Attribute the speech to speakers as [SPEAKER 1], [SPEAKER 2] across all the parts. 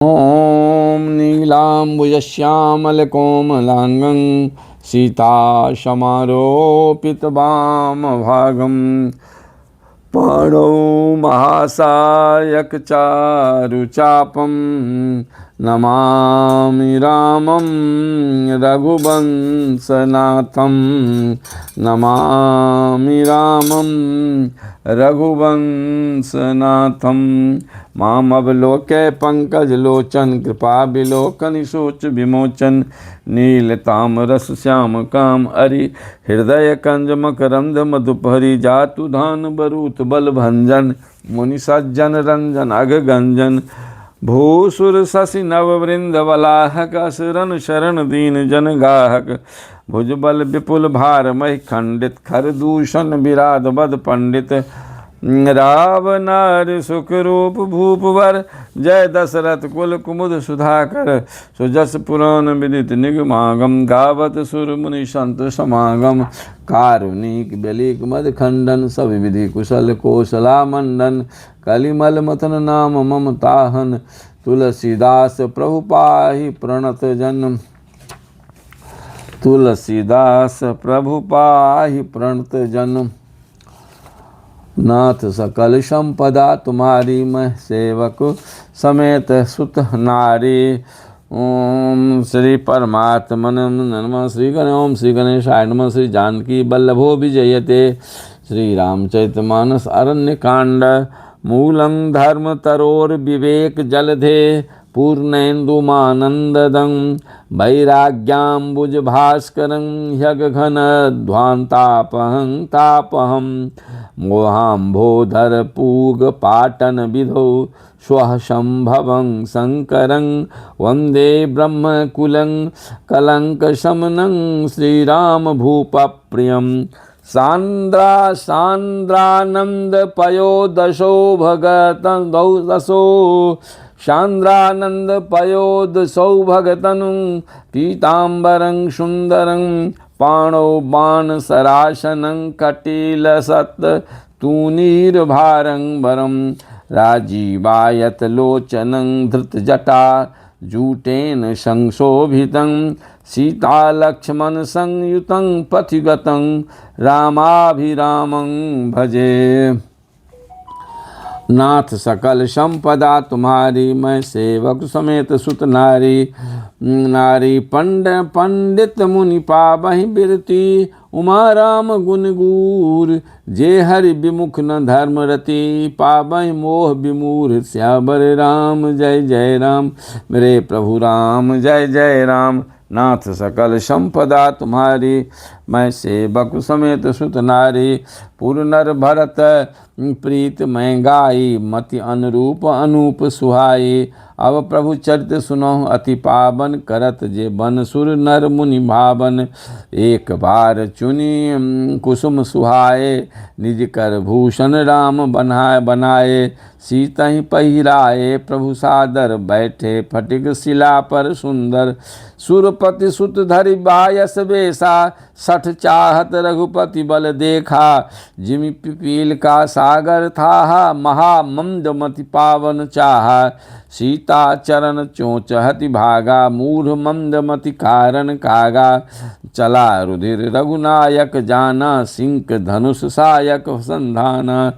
[SPEAKER 1] ॐ नीलाम्बुजश्यामलकोमलाङ्गं सीताशमारोपितवामभागं पाणौ महासायकचारुचापं नमामि रामं रघुवंशनाथं नमामि रामं रघुवंशनाथं मामवलोक्य पंकजलोचन कृपाविलोकनिशोच विमोचन नीलताम्रस श्याम काम अरि हृदय कंज मकरंद मधुपहरी जातु धान बरूत बलभंजन मुनि सज्जन रंजन अगगंजन भूसुर शशि नववृंद वलाहक असुरन शरण दीन जन गाहक भुजबल विपुल भार महि खंडित खरदूषण विराध बद पंडित रावनार सुखरूप भूपवर जय दशरथ कुल कुमुद सुधाकर सुजस पुराण विदित निगमागम गावत सुर मुनि संत समागम कारुणिक बलिक मद खंडन सब विधि कुशल कोशला मंडन कलिमल मथन नाम मम ताहन तुलसीदास प्रभु पाहि प्रणत जन तुलसीदास प्रभु पाहि प्रणत जन नाथ सकल संपदा तुम्हारी मैं सेवक समेत सुत नारी। ओम श्री परमात्मन नमः। श्री ओम श्री गणेशाय नमः। श्री जानकी वल्लभो विजयते। श्री रामचरितमानस अरण्य कांड। मूलं धर्म तरोर विवेक जलधे पूर्णेन्दुमानंददं वैराग्याम्बुज भास्करं ह्यगघन ध्वान्तापहं तापहं मोहाम्भोधर पूग पाटन विधौ स्वः संभवं शंकरं वंदे ब्रह्मकुलं कलंक शमनं श्रीराम भूपप्रियं सांद्रा सांद्रानंद पयो दशो भगतं दशो सांद्रानंद पयोदशौ भगतनु पीताम्बरं सुंदरं पाणौ बाण सरासनं कटिलसत् तूणीरभारं वरं राजीवायत लोचनं धृतजटा जूटेन संशोभितं सीतालक्ष्मण संयुतं पथिगतं रामाभिरामं भजे। नाथ सकल संपदा तुम्हारी मैं सेवक समेत सुत नारी नारी पंडित मुनि पावहि बिरती उमा राम गुणगूर जे हरि विमुख न धर्म रति पावहि मोह विमूढ़ श्यावर राम जय जय राम मेरे प्रभु राम जय जय राम। नाथ सकल संपदा तुम्हारी मैं सेवक समेत सुत नारी पुर नर भरत प्रीत मैं गाई मति अनुरूप अनूप सुहाई अब प्रभु चरित सुनो अति पावन करत जे बन सुर नर मुनि भावन एक बार चुनी कुसुम सुहाए निज कर भूषण राम बनाए सीता ही पहिराए प्रभु सादर बैठे फटिक शिला पर सुंदर सुरपति सुत धरि बायस बेसा सठ चाहत रघुपति बल देखा जिमि पिपील का सागर था महामंदमति पावन चाहा सीता चरण चोंच हति भागा मूढ़ मंदमति कारण कागा चला रुधिर रघुनायक जाना सिंक धनुष सायक संधाना।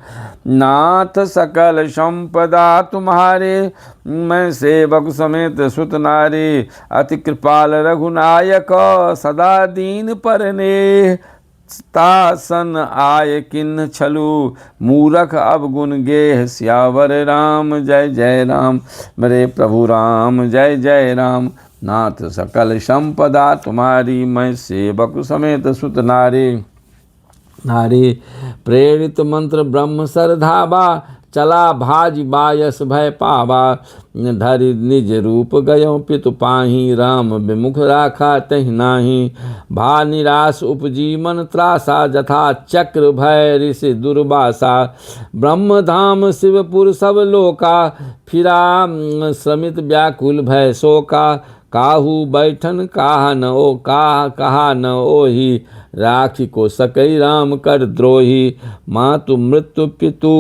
[SPEAKER 1] नाथ सकल संपदा तुम्हारे मैं सेवक समेत सुत नारी अति कृपाल रघुनायक सदा दीन परने तासन आय किन्न छलु मूरख अब गुण गेह श्यावर राम जय जय राम मेरे प्रभु राम जय जय राम। नाथ सकल संपदा तुम्हारी मैं सेवक समेत सुत नारी नारी प्रेरित मंत्र ब्रह्म सरधावा चला भाज बायस भय पावा धरि निज रूप गयो पितु पाही राम विमुख राखा तहि नाही भा निराश उपजी मन त्रासा जथा चक्र भय ऋषि दुर्वासा ब्रह्मधाम शिवपुर सब लोका फिरा समित व्याकुल भय शोका काहू बैठन काह न ओ कहा न ओही राखी को सकई राम कर द्रोही मातु मृत्यु पितु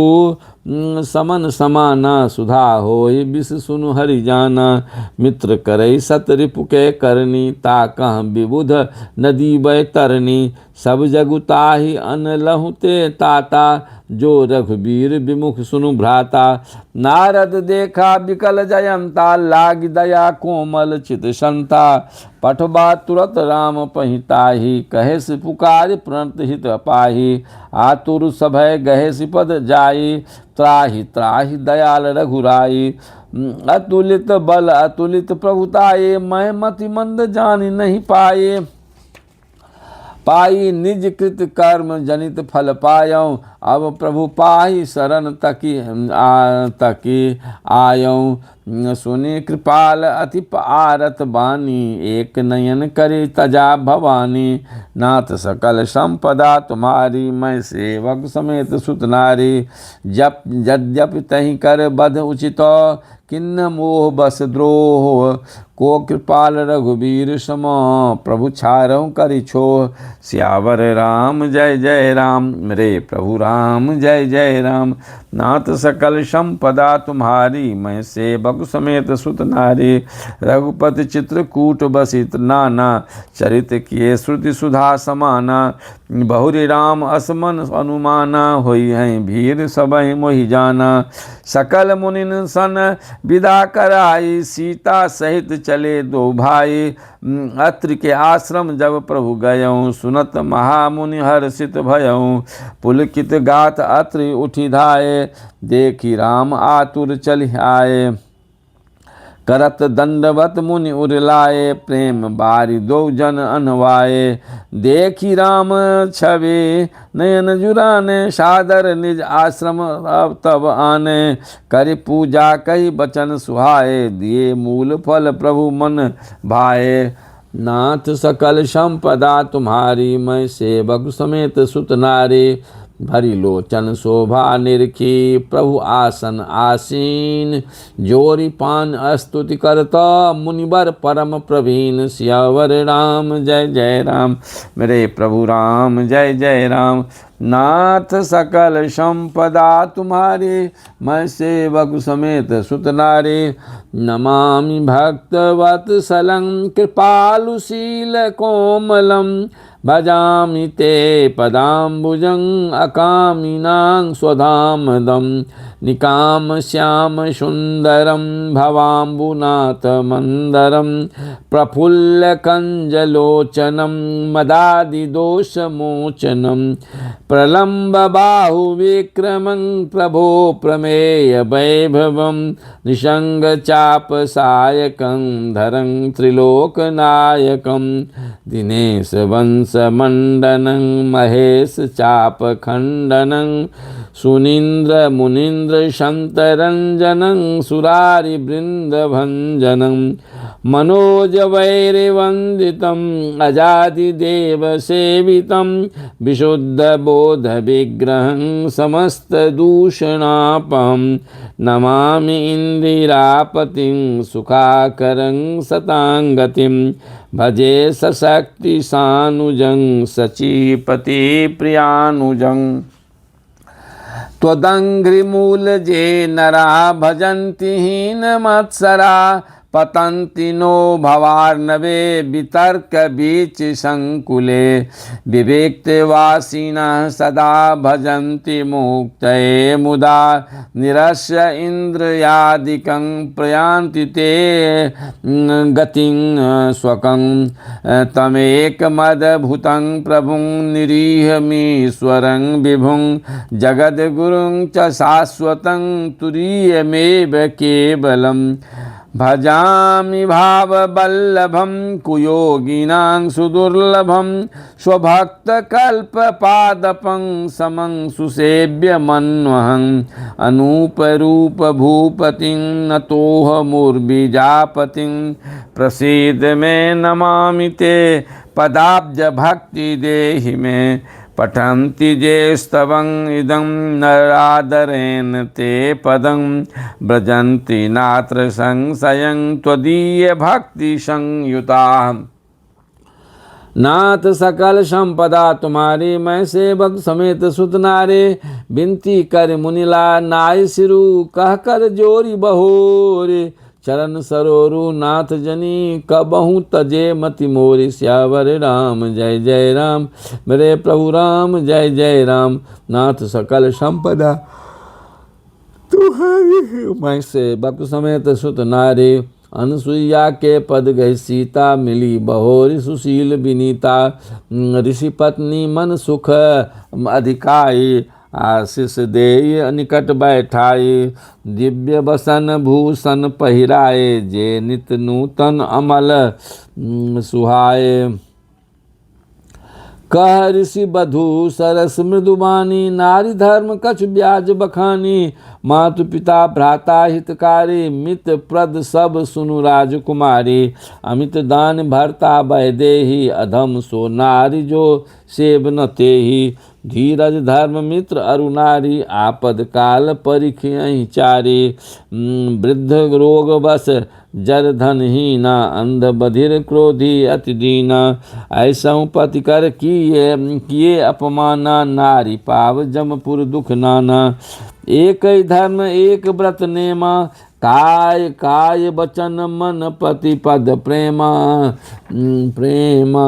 [SPEAKER 1] समन समाना, सुधा होय विष सुनु हरि जाना। मित्र करई सत रिपु के करनी, ताकह विबुध नदी बैतरनी। सब जगु ताहि अन लहु ते ताता, जो रघुबीर विमुख सुनु भ्राता। नारद देखा बिकल जयंता, लाग दया कोमल चित संता। पठबा तुरत राम पहिताही, कहे से पुकार प्रणत हित पाही। आतुर सभय गहे सिपद जाई, त्राहि त्राहि दयाल रघुराई। अतुलित बल अतुलित प्रभुताये, मैं मति मंद जान नहीं पाए। पाई निज कृत कर्म जनित फल पायऊँ, अब प्रभु पाहि शरण तकी आयऊँ। सुनि कृपाल अति आरत बानी, एक नयन करे तजा भवानी। नाथ सकल संपदा तुम्हारी, मैं सेवक समेत सुत नारी। जप यद्यपि तहि कर बध उचित, किन्न मोह बस द्रोह। को कृपाल रघुबीर सम, प्रभु छारहु करि छोह। सियावर राम जय जय राम, मेरे प्रभु राम जय जय राम। नाथ सकल संपदा तुम्हारी, मैं सेवक समेत सुत नारी। रघुपति चित्रकूट बसित नाना, चरित किए श्रुति सुधा समाना। बहुरी राम असमन अनुमाना, होई हैं भीर सबहि मोहि जाना। सकल मुनिन सन विदा कराई, सीता सहित चले दो भाई। अत्रि के आश्रम जब प्रभु गयऊँ, सुनत महामुनि हर्षित भयऊँ। पुलकित गात अत्रि उठि धाये, देखी राम आतुर चलि आए। करत दंडवत मुनि उरलाए, प्रेम बारी दो जन अनवाए। देखी राम छवि नयन जुराने, सादर निज आश्रम अब तब आने। करि पूजा कही बचन सुहाए, दिए मूल फल प्रभु मन भाए। नाथ सकल संपदा तुम्हारी, मैं सेवक समेत सुत नारी। भरी लोचन शोभा निरखी, प्रभु आसन आसीन। जोरी पान स्तुति करता, मुनिवर परम प्रवीण। सियावर राम जय जय राम, मेरे प्रभु राम जय जय राम। नाथ सकल संपदा तुम्हारी, मैं सेवक समेत सुत नारी। नमामि भक्तवत्सलं, कृपालुशील कोमलं। भजामि ते पदाम्बुजं, अकामिनां स्वधामदं। निकाम श्याम सुंदरम, भवाम्बुनाथ मंदरम। प्रफुल्ल कंजलोचनम, मदादि दोष मोचनम। प्रलम्ब बाहु विक्रमं, प्रभो प्रमेय वैभवं। निषंग चाप सायकं, धरं त्रिलोकनायकं। दिनेश वंश मंडनं, महेश चाप खंडनं। सुनीन्द्र मुनीन्द्र शंतरंजनं, सुरारि वृंद भंजनं। मनोज वैरिवंदितं, अजादिदेव सेवितं। विशुद्ध बोध विग्रहं, समस्त दूषणापहं। नमामि इंदिरापतिं, सुखाकरं सतांगतिं। भजे सशक्ति सानुजं, सचीपति प्रियानुजं। त्वदङ्घ्रिमूलजे नरा, भजन्ति हीन मत्सरा। पतन्ति नो भवार्णवे, वितर्क बीच संकुले। विवेक्तवासिनः सदा, भजन्ति मुक्तये मुदा। निरस्य इन्द्रियादिकं, प्रयान्ति ते गतिं स्वकं। तमेकमद्भुतं प्रभुं, निरीहमीश्वरं विभुं। जगद्गुरुं च शाश्वतं, तुरीयमेव केवलम्। भजामि भाववल्लभं, कुयोगिनां सुदुर्लभं। स्वभक्तकल्पपादपं, समं सुसेव्यमन्वहं। अनूपरूपभूपतिं, नतोऽहमुर्बिजापतिं। प्रसीद मे नमामि ते, पदाब्जभक्ति देहि मे। पठन्ति ये स्तवं इदं, नरादरेण ते पदं। व्रजन्ति नात्र संशयं, त्वदीय भक्ति संयुता। नाथ सकल संपदा तुम्हारी, मैं सेवक समेत सुत नारे। बिनती कर मुनिला नाय सिरु, कह कर जोरी बहोरे। चरण सरोरु नाथ जनी, कबहू तजे मति मोरी। श्यावर राम जय जय राम, मेरे प्रभु राम जय जय राम। नाथ सकल संपदा तुम्हारी, मैं सेवक समेत सुत नारे। अनुसुईया के पद गई सीता, मिली बहोरी सुशील विनीता। ऋषि पत्नी मन सुख अधिकाई, आशीष दे निकट बैठाई। दिव्य बसन भूषण पहिराए, जे नित नूतन अमल सुहाए। कह ऋषि बधू सरस मृदुबानी, नारी धर्म कछ ब्याज बखानी। मातु पिता भ्राता हितकारी, मित प्रद सब सुनु राजकुमारी। अमित दान भरता वैदेही, अधम सो नारी जो सेव न तेहि। धीरज धर्म मित्र अरु नारी, आपद काल परिखि चारी। वृद्ध रोग बस जर धनहीना, अंध बधिर क्रोधी अति दीना। ऐसा पति कर किए अपमाना, नारी पाव जमपुर दुख नाना। एक धर्म एक व्रत नेमा, काय काय बचन मन पति पद प्रेमा। प्रेमा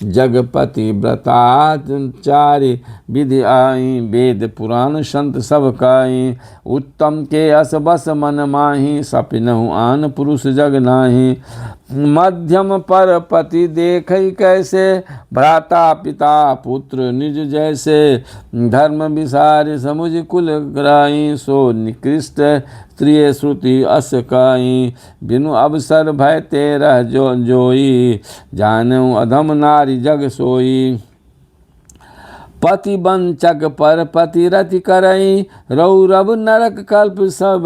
[SPEAKER 1] जगपति व्रताचारी, विधि आई वेद पुराण संत सब काई। उत्तम के अस बस मन माही, सपिनहु आन पुरुष जग नाही। मध्यम पर पति देख कैसे, भ्राता पिता पुत्र निज जैसे। धर्म विसार समुझ कुल ग्राही, सो निकृष्ट स्त्रिय श्रुति अस काई। बिनु अवसर भय तेरह जोई, जानऊ अधम नारी जग सोई। पति वंचक पर पति रति करई, रौरव नरक कल्प सब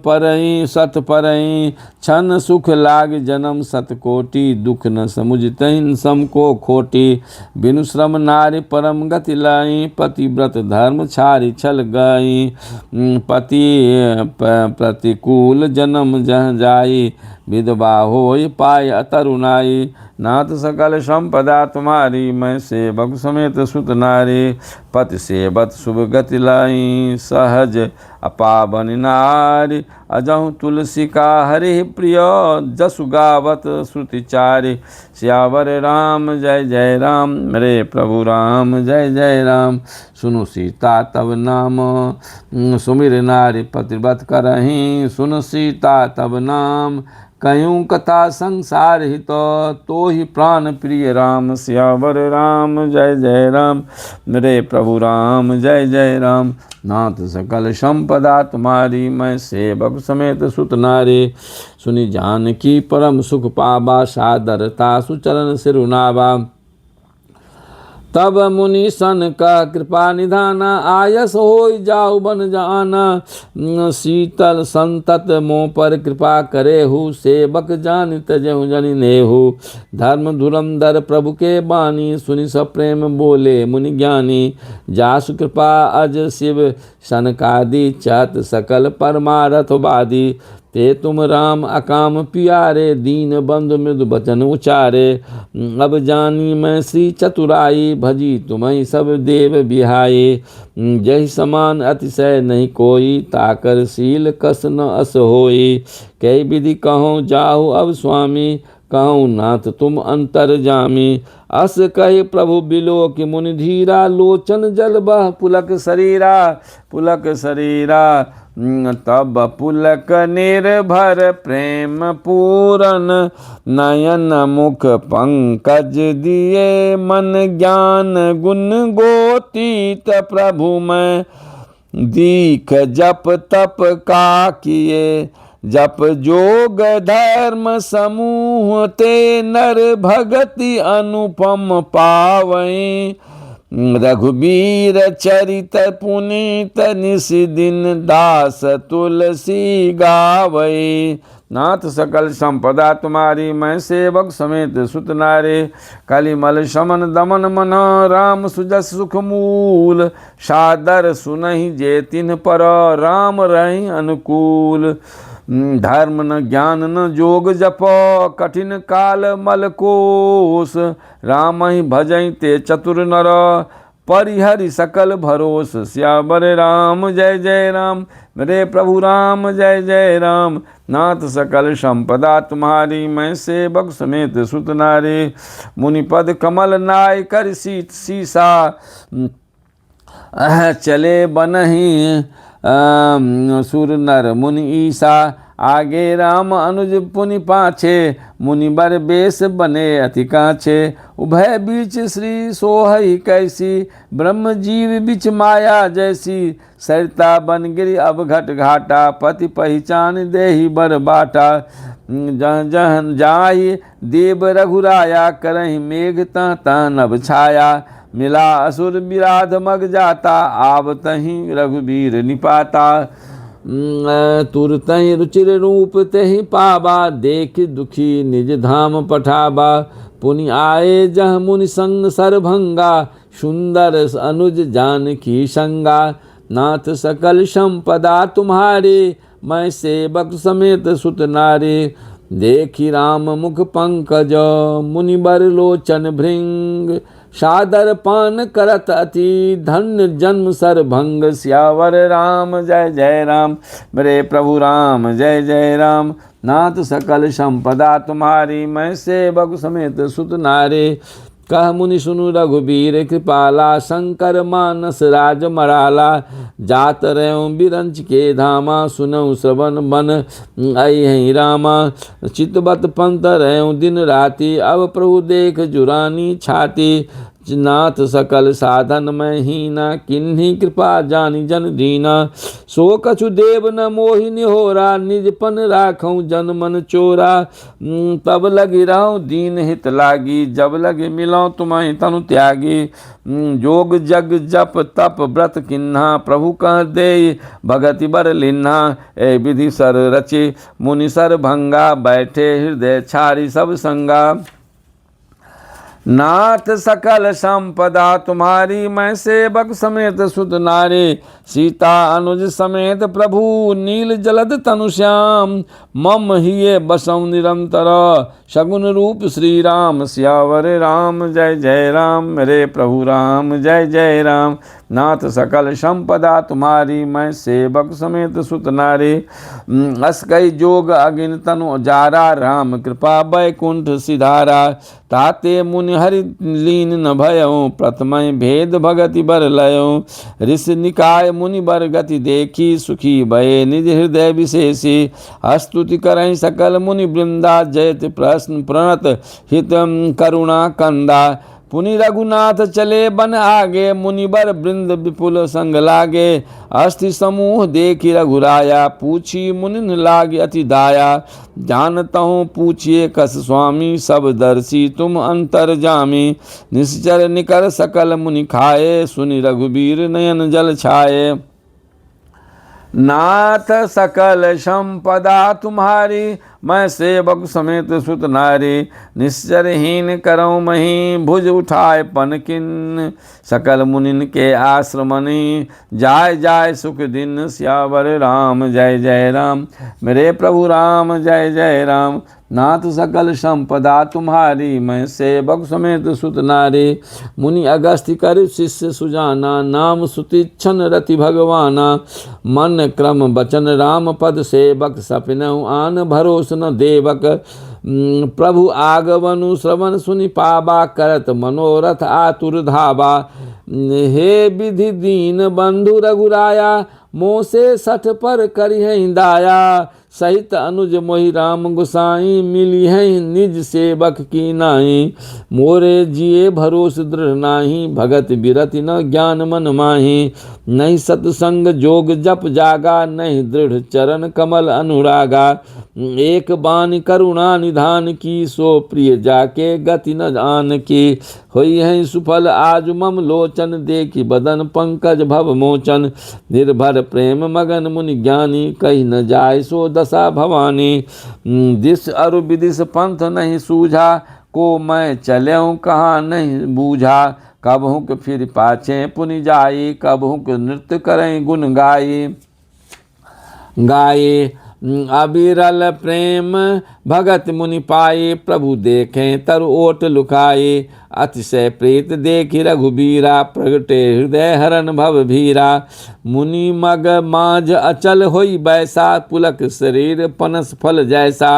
[SPEAKER 1] परई। सत परई क्षण सुख लाग जन्म सत कोटि, दुख न समुझ तहिन सम को खोटी। बिनु श्रम नारी परम गति लाई, पति व्रत धर्म छारी छल गई। पति प्रतिकूल जन्म जह जाई, विधवा होय पाय अतरुणाई। नाथ सकल संपदा तुम्हारी, मैं सेवक समेत सुत नारी। पति सेवत शुभ गति लाई, सहज अपावन नारी। अजहु तुलसी का हरि प्रिय, जसु गावत श्रुति चारि। श्यावर राम जय जय राम, मेरे प्रभु राम जय जय राम। सुनु सीता तब नाम, सुमिर नारी पतिव्रत करहीं। सुन सीता तब नाम, कयूं कथा संसार हित। तो ही प्राण प्रिय राम, श्यावर राम जय जय राम, मेरे प्रभु राम जय जय राम। नाथ सकल संपदा तुम्हारी, मैं सेवक समेत सुत नारी। सुनि जानकी परम सुख पावा, सादरता सुचरण सिरुनावा। तब मुनि सन का कृपा निधाना, आयस होई जाऊ बन जाना। शीतल संतत मोह पर कृपा करेहु, सेवक जान तजहु जनि नेहु। धर्म धुरंधर प्रभु के बानी, सुनि सप्रेम बोले मुनि ज्ञानी। जासु कृपा अज शिव सनकादि, चहत सकल परमारथ वादी। ते तुम राम अकाम प्यारे, दीन बंधु मृदु बचन उचारे। अब जानी मैं श्री चतुराई, भजी तुम्हें सब देव बिहाए। जय समान अतिशय नहीं कोई, ताकर शील कस न अस होई। कई विधि कहो जाहु अब स्वामी, कहूँ नाथ तुम अंतर जामी। अस कहे प्रभु बिलो कि मुनि धीरा, लोचन जल बह पुलक शरीरा। पुलक शरीरा तब पुलक निर्भर प्रेम पूरन, नयन मुख पंकज दिए। मन ज्ञान गुण गोतीत प्रभु मैं, दीख जप तप का किए। जप जोग धर्म समूह ते, नर भगति अनुपम पावई। रघुबीर चरित पुनीत, निस दिन दास तुलसी गावई। नाथ सकल संपदा तुम्हारी, मैं सेवक समेत सुत नारे। कलिमल शमन दमन मन, राम सुजस सुख मूल। सादर सुनहि जे तिन्ह पर, राम रहि अनुकूल। धर्म न ज्ञान न जोग जपो, कठिन काल मल कोस, राम ही भजई ते चतुर नर, परिहरि सकल भरोस। सियावर राम जय जय राम, मेरे प्रभु राम जय जय राम। नाथ सकल संपदा तुम्हारी, मैं सेवक समेत सुत नारी। मुनिपद कमल नाय कर सीत सीसा, चले बनहि सुर नर मुनि ईसा। आगे राम अनुज पुनि पाछे, मुनि बर बेस बने अति काछे। उभय बीच श्री सोहई कैसी, ब्रह्म जीव बिच माया जैसी। सरिता बन गिरि अब घट घाटा, पति पहचान देहि बर बाटा। जह जह जाहि देव रघुराया, करहि मेघ तह तह नभ छाया। मिला असुर विराध मग जाता, आवतहि रघुबीर निपाता। तुरतहि रुचिर रूप तेहि पावा, देख दुखी निज धाम पठावा। पुनि आए जह मुनि संग सरभंगा, सुंदर अनुज जानकी संगा। नाथ सकल संपदा तुम्हारे, मैं सेवक समेत सुत नारे। देखी राम मुख पंकज, मुनि बर लोचन भृंग। सादर पान करत अति, धन्य जन्म सरभंग। सियावर राम जय जय राम, मेरे प्रभु राम जय जय राम। नाथ सकल संपदा तुम्हारी, मैं सेवक समेत सुत नारे। कह मुनि सुनु रघुबीर कृपाला, शंकर मानस राज मराला। जात रहो बिरंच के धामा, सुनऊ श्रवण मन अहि रामा। चितवत पंत रहो दिन राति, अब प्रभु देख जुरानी छाती। नाथ सकल साधन में हीना, किन्हीं कृपा जानी जन दीना। सो कछु देव न मोहि निहोरा, निजपन राखऊं जन मन चोरा। तब लगी रहूं दीन हित लागी, जब लगे मिलऊं तुम्हें तनु त्यागी। जोग जग जप तप व्रत किन्हा, प्रभु कह दे भगति बर लिन्हा। ए विधि सर रचे मुनि सर भंगा, बैठे हृदय छारी सब संगा। नाथ सकल संपदा तुम्हारी, मैं सेवक समेत सुत नारे। सीता अनुज समेत प्रभु, नील जलद तनु श्याम। मम हिये बसौ निरंतर, सगुन रूप श्री राम। सियावर राम जय जय राम, मेरे प्रभु राम जय जय राम। नाथ सकल संपदा तुम्हारी, मैं सेवक समेत सुत नारे। अस कई जोग अगिन तनु जारा, राम कृपा बैकुंठ सिधारा। ताते मुनि हरि लीन न भयो, प्रथमय भेद भगति बर लयो। ऋषि निकाय मुनि बर गति देखी, सुखी भये निज हृदय विशेषी। स्तुति करहि सकल मुनि वृंदा, जयति प्रश्न प्रणत हित करुणा कंदा। पुनि रघुनाथ चले बन आगे, मुनिबर वृंद विपुल संग लागे। अस्थि समूह देखी रघुराया, पूछी मुनिन लागे अति दाया। जानतहु पूछिए कस स्वामी, सब दर्शी तुम अंतर जामी। निश्चर निकर सकल मुनि खाए, सुनि रघुबीर नयन जल छाए। नाथ सकल संपदा तुम्हारी, मैं सेवक समेत सुत नारी। निश्चरहीन करऊँ मही, भुज उठाए पन किन। सकल मुनिन के आश्रमनि, जाय जाय सुख दिन। सियावर राम जय जय राम, मेरे प्रभु राम जय जय राम। नाथ सकल संपदा तुम्हारी, मैं सेवक समेत सुत नारी। मुनि अगस्त्य कर शिष्य सुजाना, नाम सुतिच्छन रति भगवाना। मन क्रम बचन राम पद सेवक, सपिनहु आन भरोस न देवक। प्रभु आगवनु श्रवण सुनि पावा, करत मनोरथ आतुर धावा। हे विधि दीन बंधु रघुराया, मोह से सठ पर करिहै दाया। सहित अनुज मोहि राम गोसाई, मिली है निज सेवक की नाई। मोरे जिए भरोस दृढ़ नाही, भगत बिरति न ज्ञान मन माही। नहीं सतसंग जोग जप जागा, नहीं दृढ़ चरण कमल अनुरागा। एक बानी करुणा निधान की, सो प्रिय जाके गति न जान की। होई है सुफल आज मम लोचन, देखी बदन पंकज भव मोचन। निर्भर प्रेम मगन मुनि ज्ञानी, कही न जाय सो दशा भवानी। दिस अरु विदिश पंथ नहीं सूझा, को मैं चलऊँ कहाँ नहीं बूझा। कबहु के फिर पाछे पुनि जाई, कबहु के नृत्य करें गुण गाये। अविरल प्रेम भगत मुनि पाए, प्रभु देखें तरु ओट लुकाए। अतिशय प्रीत देखि रघुबीरा, प्रगटे हृदय हरन भव भीरा। मुनि मग माज अचल होई बैसा, पुलक शरीर पनस फल जैसा।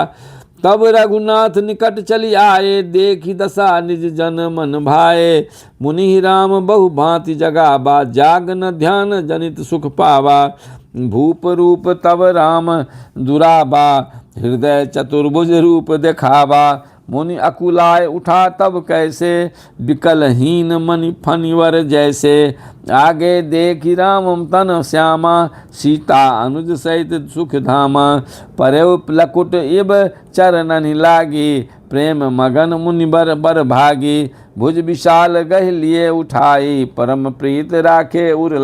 [SPEAKER 1] तब रघुनाथ निकट चली आए, देखी दशा निज जन मन भाए। मुनि राम बहु भांति जगावा, जाग न ध्यान जनित सुख पावा। भूप रूप तब राम दुराबा, हृदय चतुर्भुज रूप देखावा। मुनि अकुलाय उठा तब कैसे, विकलहीन मनि फनिवर जैसे। आगे देखी राम तन श्यामा, सीता अनुज सहित सुख धामा। परयो लकुट इब चरणनि लागी, प्रेम मगन मुनि बर भागी। भुज विशाल गह लिए उठाई, परम प्रीत राखे उर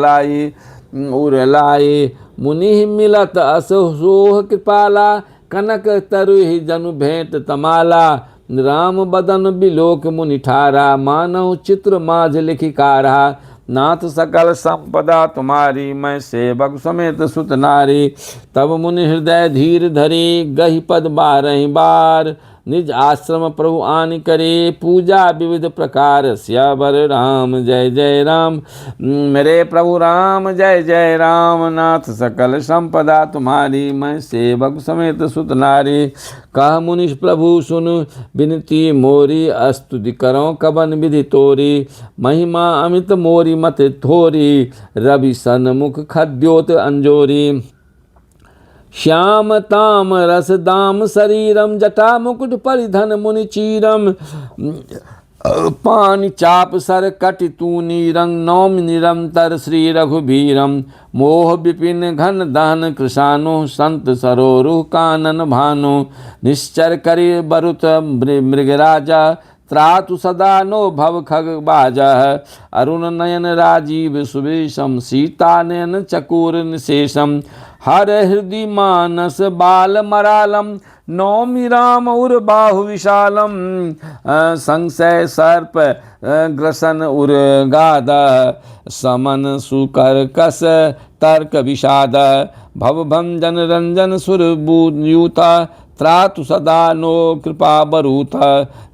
[SPEAKER 1] लाई। मुनि मिलत असोह कृपाला, कनक तरुहि जनु भेंट तमाला। राम बदन बिलोक मुनि ठारा, मानव चित्र माझ लिखिकारा। नाथ सकल संपदा तुम्हारी, मैं सेवक समेत सुत नारी। तब मुनि हृदय धीर धरी, गहि पद 12 बार। निज आश्रम प्रभु आनि करे, पूजा विविध प्रकार। सियावर राम जय जय राम, मेरे प्रभु राम जय जय राम। नाथ सकल संपदा तुम्हारी, मैं सेवक समेत सुत नारी। कह मुनि प्रभु सुन विनती मोरी, स्तुति करो कबन विधि तोरी। महिमा अमित मोरी मत थोरी, रवि सन्मुख खद्योत अंजोरी। श्याम ताम रस दाम शरीरम, जटा मुकुट परिधन मुनि चीरम। पानि चाप सर कटि तूनी रंग, नौम निरंतर श्री रघुबीरम। मोह विपिन घन दहन कृशानु, संत सरोरुह कानन भानु। निश्चर करि बरुत मृगराजा, त्रातु सदा नो भव खग बाजा। अरुण नयन राजीव सुवेशम, सीता नयन चकोर निशेषम। हर हृदय मानस बाल मरालम, नौमि राम उर बाहु विशालम। संशय सर्प ग्रसन उर गादा, समन सुकर कस तर्क विषाद। भवभंजन रंजन सुरबूयूता, त्रातु सदा नो कृपा बरूथा।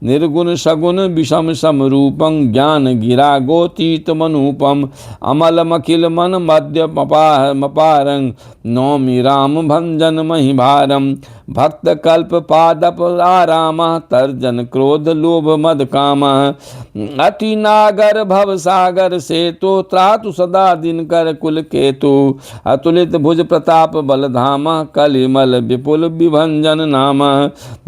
[SPEAKER 1] निर्गुण सगुण विषम समरूपं, ज्ञान गिरा गोतीत मनूपम। अमल मकिल मन मध्य मपारं, नौमि राम भंजन महिभारम। भक्त कल्प पादप आराम, तर्जन क्रोध लोभ मद काम। अति नागर भव सागर से तो, त्रातु सदा दिनकर कुल केतु। अतुलित भुज प्रताप बल धाम, कलिमल विपुल विभंजन नाम।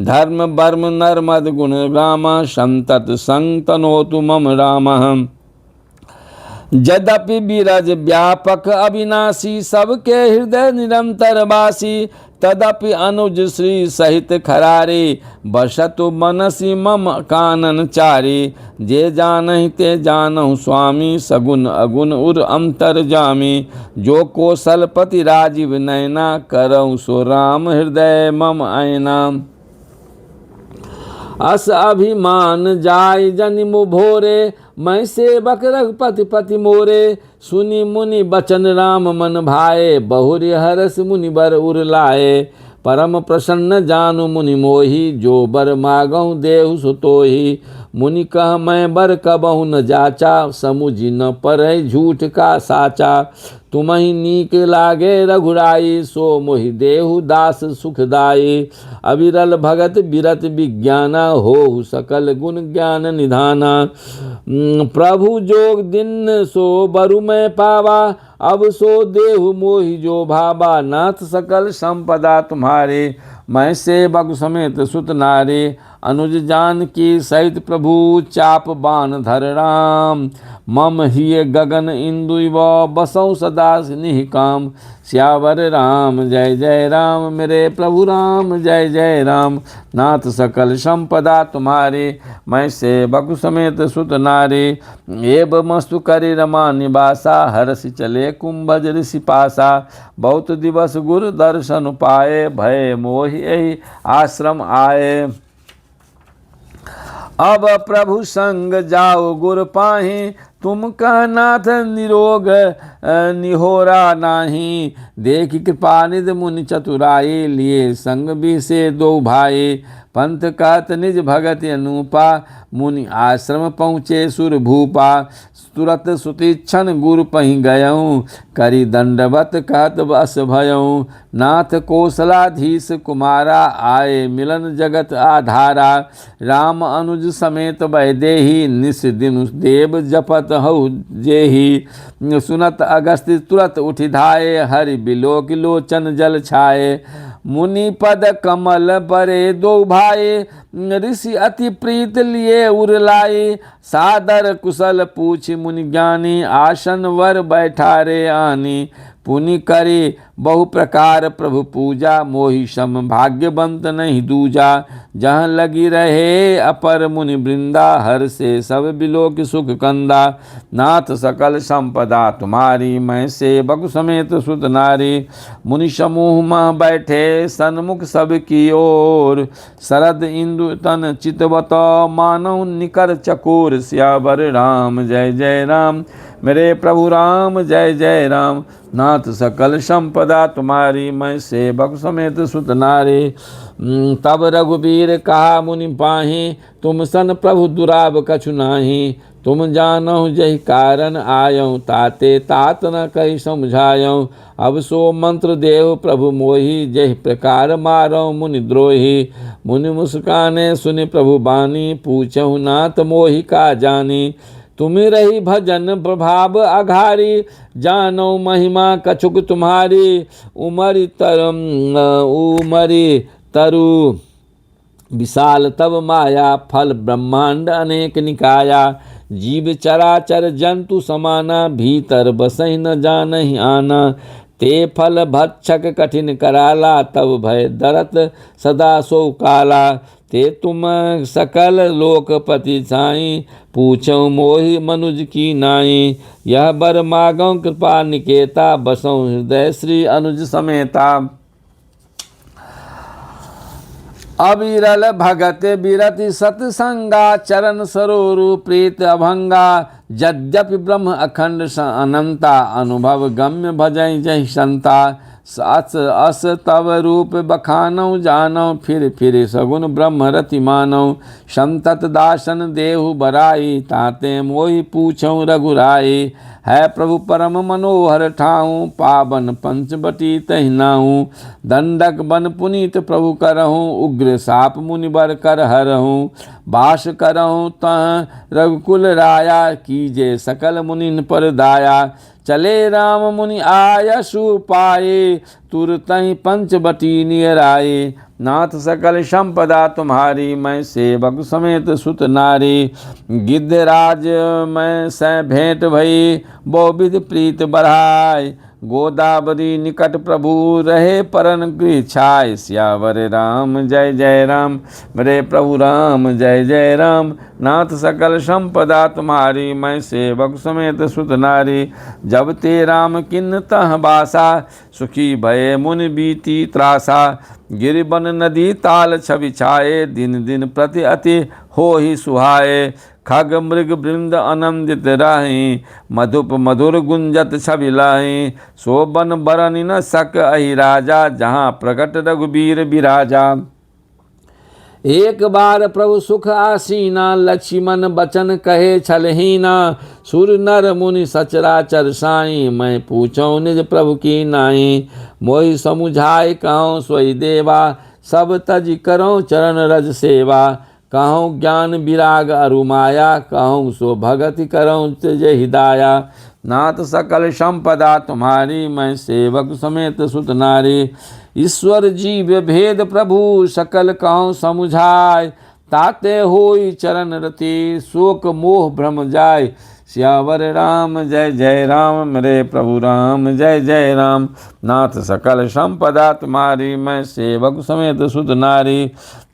[SPEAKER 1] धर्म वर्म नर्मद गुण राम, संतत संतनोतु मम राम। यद्यपि बिरज व्यापक अविनाशी, सबके हृदय निरंतर वासी। तदपि अनुज श्री सहित खरारे, बसतु मनसी मम कानन चारे। जे जानहि ते जानहु स्वामी, सगुन अगुण उर अंतर जामी। जो कौशलपति राजीव नयना, करहु सो राम हृदय मम आयना। अस अभिमान जाय जनिमु भोरे, मैं सेवक रघुपति पति मोरे। सुनि मुनि बचन राम मन भाए, बहुरि हरस मुनि बर उर लाए। परम प्रसन्न जानु मुनि मोहि, जो बर मागहु देहु सुतोहि। मुनि कह मैं बर कबहु न जाचा, समुझि न परहि झूठ का साचा। तुम्हि नीक लागे रघुराई, सो मोहि देहु दास सुखदाई। अविरल भगत बिरत विज्ञाना, होहु सकल गुण ज्ञान निधाना। प्रभु जोग दिन सो बरु मैं पावा, अब सो देहु मोहि जो भावा। नाथ सकल संपदा तुम्हारे, मैं सेवक समेत सुत नारे। अनुज जान की सहित प्रभु, चाप बाण धर राम। मम हिय गगन इंदु बसौ सदा निहिकाम। सियावर राम जय जय राम, मेरे प्रभु राम जय जय राम। नाथ सकल संपदा तुम्हारे, मैं सेवक समेत सुत नारे। एव मस्तु करि रमा निवासा, हर्षि चले कुंभज ऋषि पासा। बहुत दिवस गुरु दर्शन पाए, भय मोहि एहि आश्रम आए। अब प्रभु संग जाओ गुर पाहि, तुम कहनाथ निरोग निहोरा नाही। देख कृपा निधि मुनि चतुराई, लिए संग भी से दो भाई। पंथ कहत निज भगति अनूपा, मुनि आश्रम पहुँचे सुर भूपा। तुरत सुतीक्षण गुरु पहि गयऊँ, करी दंडवत कहत बस भयऊँ। नाथ कौशलाधीश कुमारा, आए मिलन जगत आधारा। राम अनुज समेत वैदेही, निस दिन देव जपत हऊ जेही। सुनत अगस्त्य तुरत उठि धाये, हरि बिलोक लोचन जल छाये। मुनि पद कमल परे दो भाई, ऋषि अति प्रीत लिए उरलाए। सादर कुशल पूछ मुनि ज्ञानी, आसन वर बैठारे आनी। पुनि करे बहु प्रकार प्रभु पूजा, मोहि सम भाग्यवंत नहीं दूजा। जहाँ लगी रहे अपर मुनि वृंदा, हर से सब बिलोक सुख कंदा। नाथ सकल संपदा तुम्हारी, मैं सेवक समेत सुत नारी। मुनि समूह में बैठे सन्मुख सब की ओर, शरद इंदु तन चितवत मानव निकर चकोर। सियावर राम जय जय राम, मेरे प्रभु राम जय जय राम। नाथ सकल संपदा तुम्हारी, मैं सेवक समेत सुत नारी। तब रघुबीर कहा मुनि पाहि, तुम सन प्रभु दुराब कछु नाही। तुम जानहु जहि कारण आयऊँ, ताते तात न कहि समझायऊँ। अब सो मंत्र देव प्रभु मोहि, जहि प्रकार मारऊँ मुनि द्रोही। मुनि मुस्काने सुनि प्रभु बानी, पूछहु नाथ मोहि का जानी। तुम्हें रही भजन प्रभाव अघारी, जानो महिमा कछुक तुम्हारी। उमरि तरु विशाल तब माया, फल ब्रह्मांड अनेक निकाया। जीव चराचर जंतु समाना, भीतर बसहि न जानहि आना। ते फल भक्षक कठिन कराला, तब भय डरत सदा सो काला। ते तुम सकल लोकपति साई, पूछऊँ मोहि मनुज की नाई। यह बर मागऊँ कृपा निकेता, बसऊँ हृदय श्री अनुज समेता। अविरल भगत बिरति सतसंगा, चरण सरोरु प्रीत अभंगा। यद्यपि ब्रह्म अखंड अनंता, अनुभव गम्य भजै जहि संता। अस तव रूप बखानौ जानौ, फिर सगुन ब्रह्म रति मानौ। संतत दासन देहु बराई, ताते मोहि पूछऊँ रघुराई। है प्रभु परम मनोहर ठाऊँ, पावन पंचवटी तहि नाऊँ। दंडक बन पुनीत प्रभु करहूँ, उग्र साप मुनि बर कर हरहूँ। बास करहूँ तह रघुकुल राया, कीजे सकल मुनिन पर दाया। चले राम मुनि आयसु पाए, तुरतहि पंचवटी नियर आए। नाथ सकल संपदा तुम्हारी, मैं सेवक समेत सुत नारी। गिद्धराज मैं सै भेंट भई, बहुविध प्रीत बढ़ाय। गोदावरी निकट प्रभु रहे, परन गृह छाय। सियावर राम जय जय राम, मेरे प्रभु राम जय जय राम। नाथ सकल संपदा तुम्हारी, मैं सेवक समेत सुत नारी। जब ते राम किन्न तह बासा, सुखी भये मुनि बीती त्रासा। गिरिबन नदी ताल छवि छाए, दिन दिन प्रति अति हो ही सुहाए। खग मृग वृंद आनंदित राहि, मधुप मधुर गुंजत छवि लाहि। शोभन बरनि न सक अहि राजा, जहाँ प्रकट रघुबीर बिराजा। एक बार प्रभु सुख आसीना, लक्ष्मण बचन कहे छलहीना। सुर नर मुनि सचराचर साई, मैं पूछऊँ निज प्रभु की नाई। मोहि समुझाय कहूँ सोई देवा, सब तज करऊँ चरण रज सेवा। कहूँ ज्ञान विराग अरु माया, कहूँ सो भगति करऊँ त्यज हिदाया। नाथ सकल संपदा तुम्हारी, मैं सेवक समेत सुत नारी। ईश्वर जीव भेद प्रभु सकल कहूँ समुझाय। ताते होई चरण रति, शोक मोह भ्रम जाय। सियावर राम जय जय राम, मेरे प्रभु राम जय जय राम। नाथ सकल संपदा तुम्हारी, मैं सेवक समेत सुत नारी।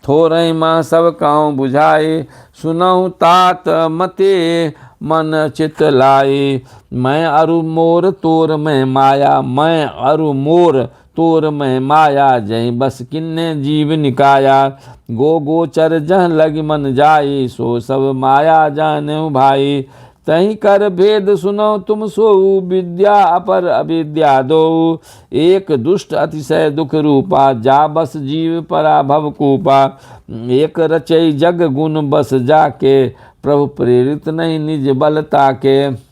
[SPEAKER 1] थोरहि माँ सब कहूँ बुझाए, सुनहु तात मते मन चित लाई। मैं अरु मोर तोर में माया, मैं अरु मोर तोर में माया। जय बस किन्ने जीव निकाया, गो गोचर जह लग मन जाई। सो सब माया जाने भाई, तही कर भेद सुनो तुम सोऊ, विद्या अपर अविद्या दो। एक दुष्ट अतिशय दुख रूपा, जा बस जीव परा भव कूपा। एक रचई जग गुण बस जाके, प्रभु प्रेरित नहीं निज बल ताके।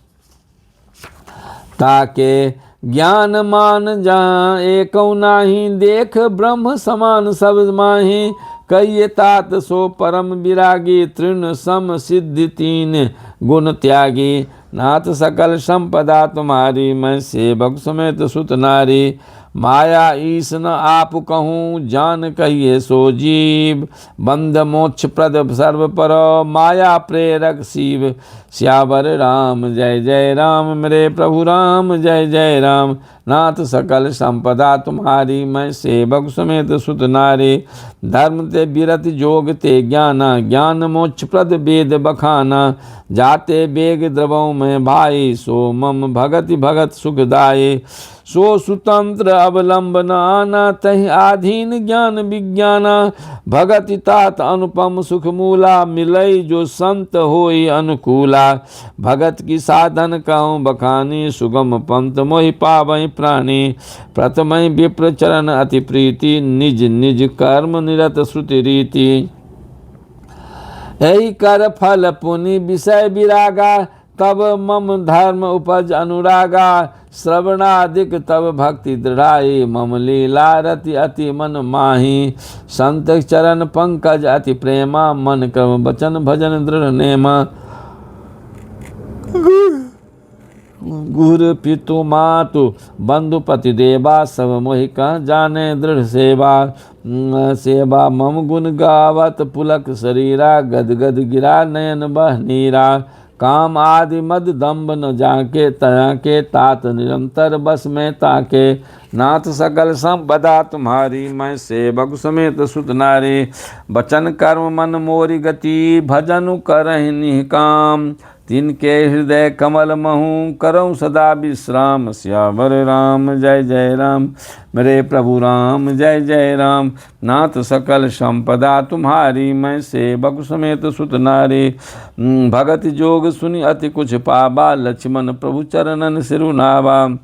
[SPEAKER 1] ज्ञान मान जहाँ एको नाही, देख ब्रह्म समान सब माही। कहिए तात सो परम विरागी, तृण सम सिद्धि तीन गुण त्यागी। नाथ सकल संपदा तुम्हारी, मैं सेवक समेत सुत नारी। माया ईस न आप कहूँ, जान कहिए सो जीव। बंध मोक्ष प्रद सर्व पर, माया प्रेरक शिव। श्यावर राम जय जय राम, मेरे प्रभु राम जय जय राम। नाथ सकल संपदा तुम्हारी, मैं सेवक समेत सुत नारी। धर्म ते विरत जोग ते ज्ञाना, ज्ञान मोक्ष प्रद वेद बखाना। जाते बेग द्रवों में भाई, सो मम भगति भगत सुखदाये। सो सुतंत्र अवलंबन आना, तहि आधीन ज्ञान विज्ञाना। भगति तात अनुपम सुख मूला, मिलई जो संत होई अनुकूला। भगत की साधन कहूँ बखानी, सुगम पंथ मोहि पावई प्राणी। प्रथमहि विप्र चरण अति प्रीति, निज निज कर्म निरत श्रुति रीति। यही कर फल पुनि विषय विरागा, तब मम धर्म उपज अनुरागा। श्रवणादिक तब भक्ति दृढ़ाई, मम लीला रति अति मन माही। संत चरण पंकज अति प्रेमा, मन क्रम वचन भजन दृढ़ नेमा। गुरु पितु मातु बंधु पति देवा, सब मोहि कह जाने दृढ़ सेवा। मम गुण गावत पुलक शरीरा, गद गद गिरा नयन बह नीरा। काम आदि मद दम्भ न जाके, तया के तात निरंतर बस में ताके। नाथ सकल संपदा तुम्हारी, मैं सेवक समेत सुत नारी। बचन कर्म मन मोरी गति, भजन करहि निष्काम। तिनके हृदय कमल महूँ, करऊँ सदा विश्राम। श्यावर राम जय जय राम, मेरे प्रभु राम जय जय राम। नाथ सकल संपदा तुम्हारी, मैं सेवक समेत सुत नारी। भगत जोग सुनि अति कुछ पावा, लक्ष्मण प्रभु चरणन सिरुनावा।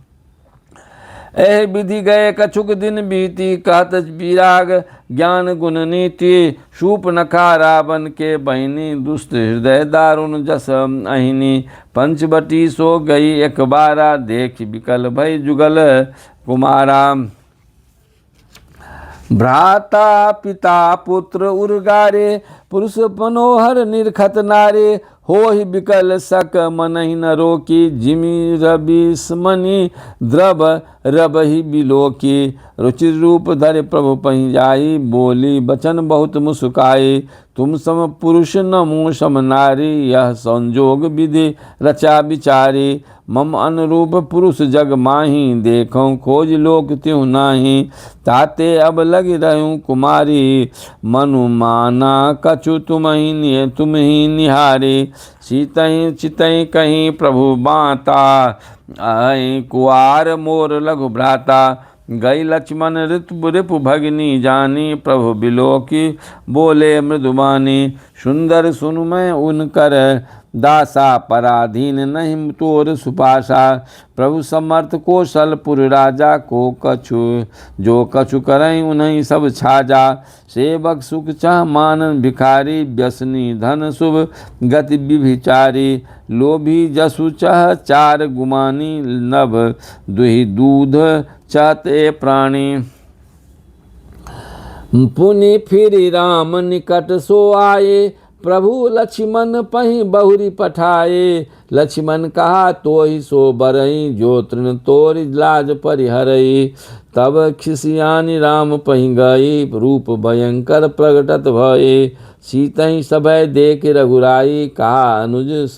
[SPEAKER 1] एह विधि गए कछुक दिन बीती, कहत विराग ज्ञान गुण नीति। शूर्पणखा रावण के बहिनी, दुष्ट हृदय दारुण जस अहिनी। पंचवटी सो गई एक बारा, देख विकल भय जुगल कुमारा। भ्राता पिता पुत्र उर्गारे, पुरुष मनोहर निरखत नारे। होहि विकल सक मनहि न रोकी, जिमि रवि स्मनि द्रव रबहि बिलोकी। रुचिर रूप धर प्रभु पहि जाई, बोली बचन बहुत मुस्काई। तुम सम पुरुष नमो सम नारी, यह संजोग विधि रचा विचारी। मम अनुरूप पुरुष जग माही, देखूं खोज लोक त्यों नाही। ताते अब लग रहूं कुमारी, मनु माना कछु तुम ही निहारी। सीतहि चितहि कहीं प्रभु बाता, आई कुआर मोर लघु भ्राता। गई लक्ष्मण रिपु भगिनी जानी, प्रभु बिलोकी बोले मृदुबानी। सुंदर सुनु मैं उनकर दासा, पराधीन नहीं तोर सुपासा। प्रभु समर्थ कौशलपुर राजा, को कछु जो कछु करई उन्हीं सब छाजा। सेवक सुख चाह मानन भिखारी, व्यसनी धन शुभ गति विभिचारी। लोभी जसु चह चार गुमानी, नभ दुहि दूध चाहते प्राणी। पुनि फिर राम निकट सो आए, प्रभु लक्ष्मण पहि बहुरी पठाए। लक्ष्मण कहा तो ही सो बरई, जो तृण तोरि लाज परिहरई। तब खिसियानि राम पहि गई, रूप भयंकर प्रगटत भये। सीतहि सभय देख रघुराई, कहा अनुज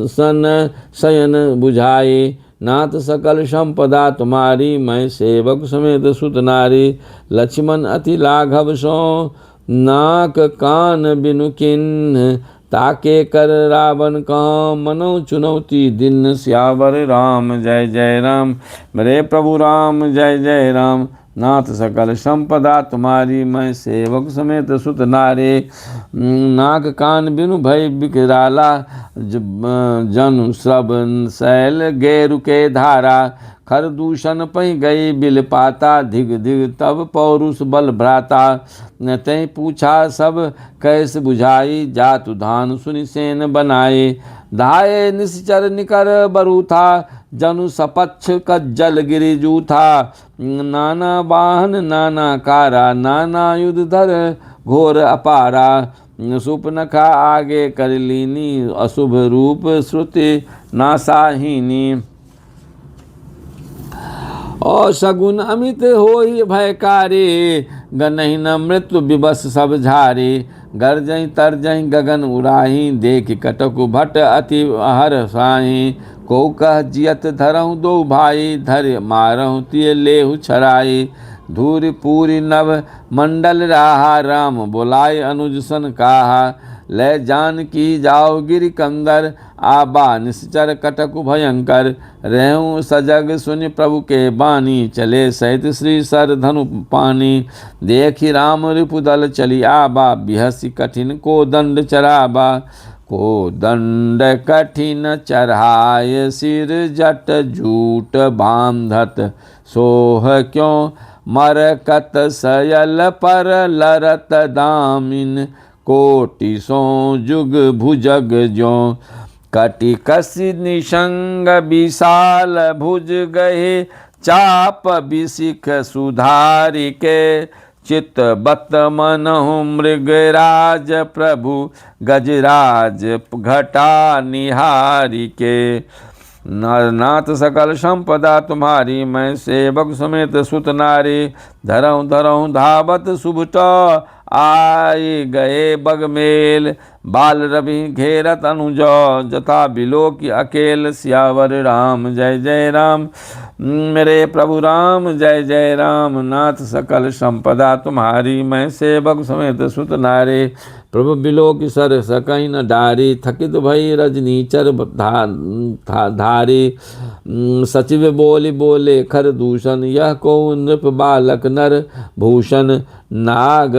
[SPEAKER 1] सन शयन बुझाई। नाथ सकल संपदा तुम्हारी, मैं सेवक समेत सुत नारी। लक्ष्मण अति लाघव सो, नाक कान बिनु किन्ह। ताके कर रावण कहाँ, मनो चुनौती दिन। श्यावर राम जय जय राम, मेरे प्रभु राम जय जय राम। नाथ सकल संपदा तुम्हारी, मैं सेवक समेत सुत नारे। नाक कान बिनु भय बिकराला, जनु श्रवण शैल गेरु के धारा। खर दूषण पै गई बिल पाता, धिग धिग तब पौरुष बल भ्राता। तै पूछा सब कैसे बुझाई, जातु धान सुनि सेन बनाए। धाये निश्चर निकर बरु था, जनु सपक्ष कज्जल गिरि जूथा। नाना वाहन नाना कारा, नाना युध धर घोर अपारा। सुपनखा आगे कर लीनी, अशुभ रूप श्रुति नासाहीनी। और सगुन अमित होई भयकारी, गनहि न मृत्यु विवश सब झारी। गरजहि तरजहि गगन उड़ाही, देख कटकु भट अति हर साही। को कह जियत धरहु दो भाई, धर मारहु तिय लेहु छराई। धूरि पूरी नभ मंडल राहा, राम बोलाय अनुज सन काहा। ले जान की जाओ गिरि कंदर, आबा निश्चर कटकु भयंकर। रहूं सजग सुनि प्रभु के बानी, चले सहित श्री सर धनु पानी। देखि राम रिपुदल चली आबा, बिहसी कठिन को दंड चराबा। को दंड कठिन चढ़ाय, सिर जट जूट बांधत। सोह क्यों मरकत सयल पर, लरत दामिन कोटि सो जुग भुजग ज्यों। कटि कसी निशंग विशाल, भुज गहे चाप बिसिख सुधारि के। चित बत मनहु मृगराज, प्रभु गजराज घटा निहारी के। नाथ सकल संपदा तुम्हारी, मैं सेवक समेत सुत नारी। धरऊँ धरऊँ धावत शुभट, आए गए बगमेल। बाल रवि घेरत अनुज, जथा बिलो की अकेल। सियावर राम जय जय राम, मेरे प्रभु राम जय जय राम। नाथ सकल संपदा तुम्हारी, मैं सेवक समेत सुत नारे। प्रभु बिलो की सर सकई न डारी, थकित भई रजनीचर धारी। सचिव बोली बोले खर दूषण, यह को नृप बालक नर भूषण। नाग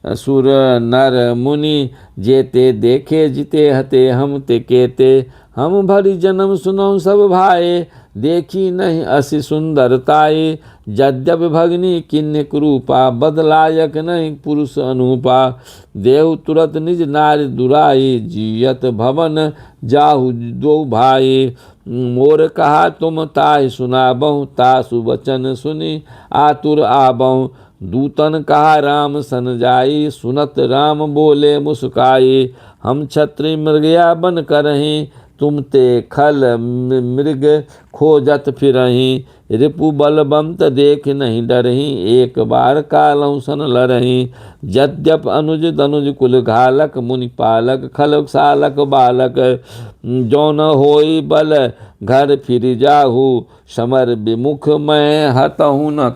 [SPEAKER 1] असुर नर मुनि, जेते देखे जिते हते हम ते केते। हम भरी जन्म सुनौ सब भाए, देखी नहीं असी सुंदरताए। यद्यपि भगनी किन्य कुरूपा, बदलायक नहीं पुरुष अनूपा। देव तुरत निज नारी दुराई, जियत भवन जाहु दो भाई। मोर कहा तुम ताहि सुनाबहु, तासु वचन सुनी आतुर आबहु। दूतन कहा राम सन जाई, सुनत राम बोले मुस्काई। हम क्षत्रिय मृगया बन करहीं, तुम ते खल मृग खोजत फिरहीं। रिपु बलवंत देख नहीं डरहीं, एक बार कालहु सन लरहीं। यद्यप अनुज दनुज कुल घालक, मुनि पालक खल सालक बालक। जो न होई बल घर फिर जाहू, समर विमुख मैं हतहु न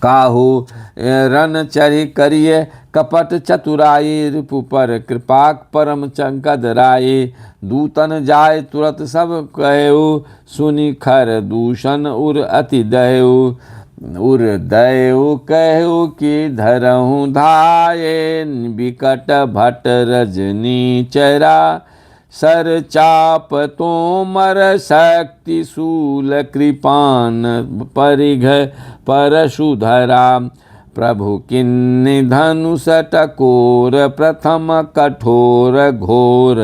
[SPEAKER 1] काहू। रन चरि करिए कपट चतुराई, रिपु पर कृपा परम चंकद राई। दूतन जाय तुरत सब कहु, सुनि खर दूषण उर अति दयु। उर दयु कहु कि धरहु धाये, बिकट भट रजनी चरा। सर चाप तोमर शक्ति शूल, कृपान परिघ परशुधरा। प्रभु किन्नि धनुष टकोर, प्रथम कठोर घोर।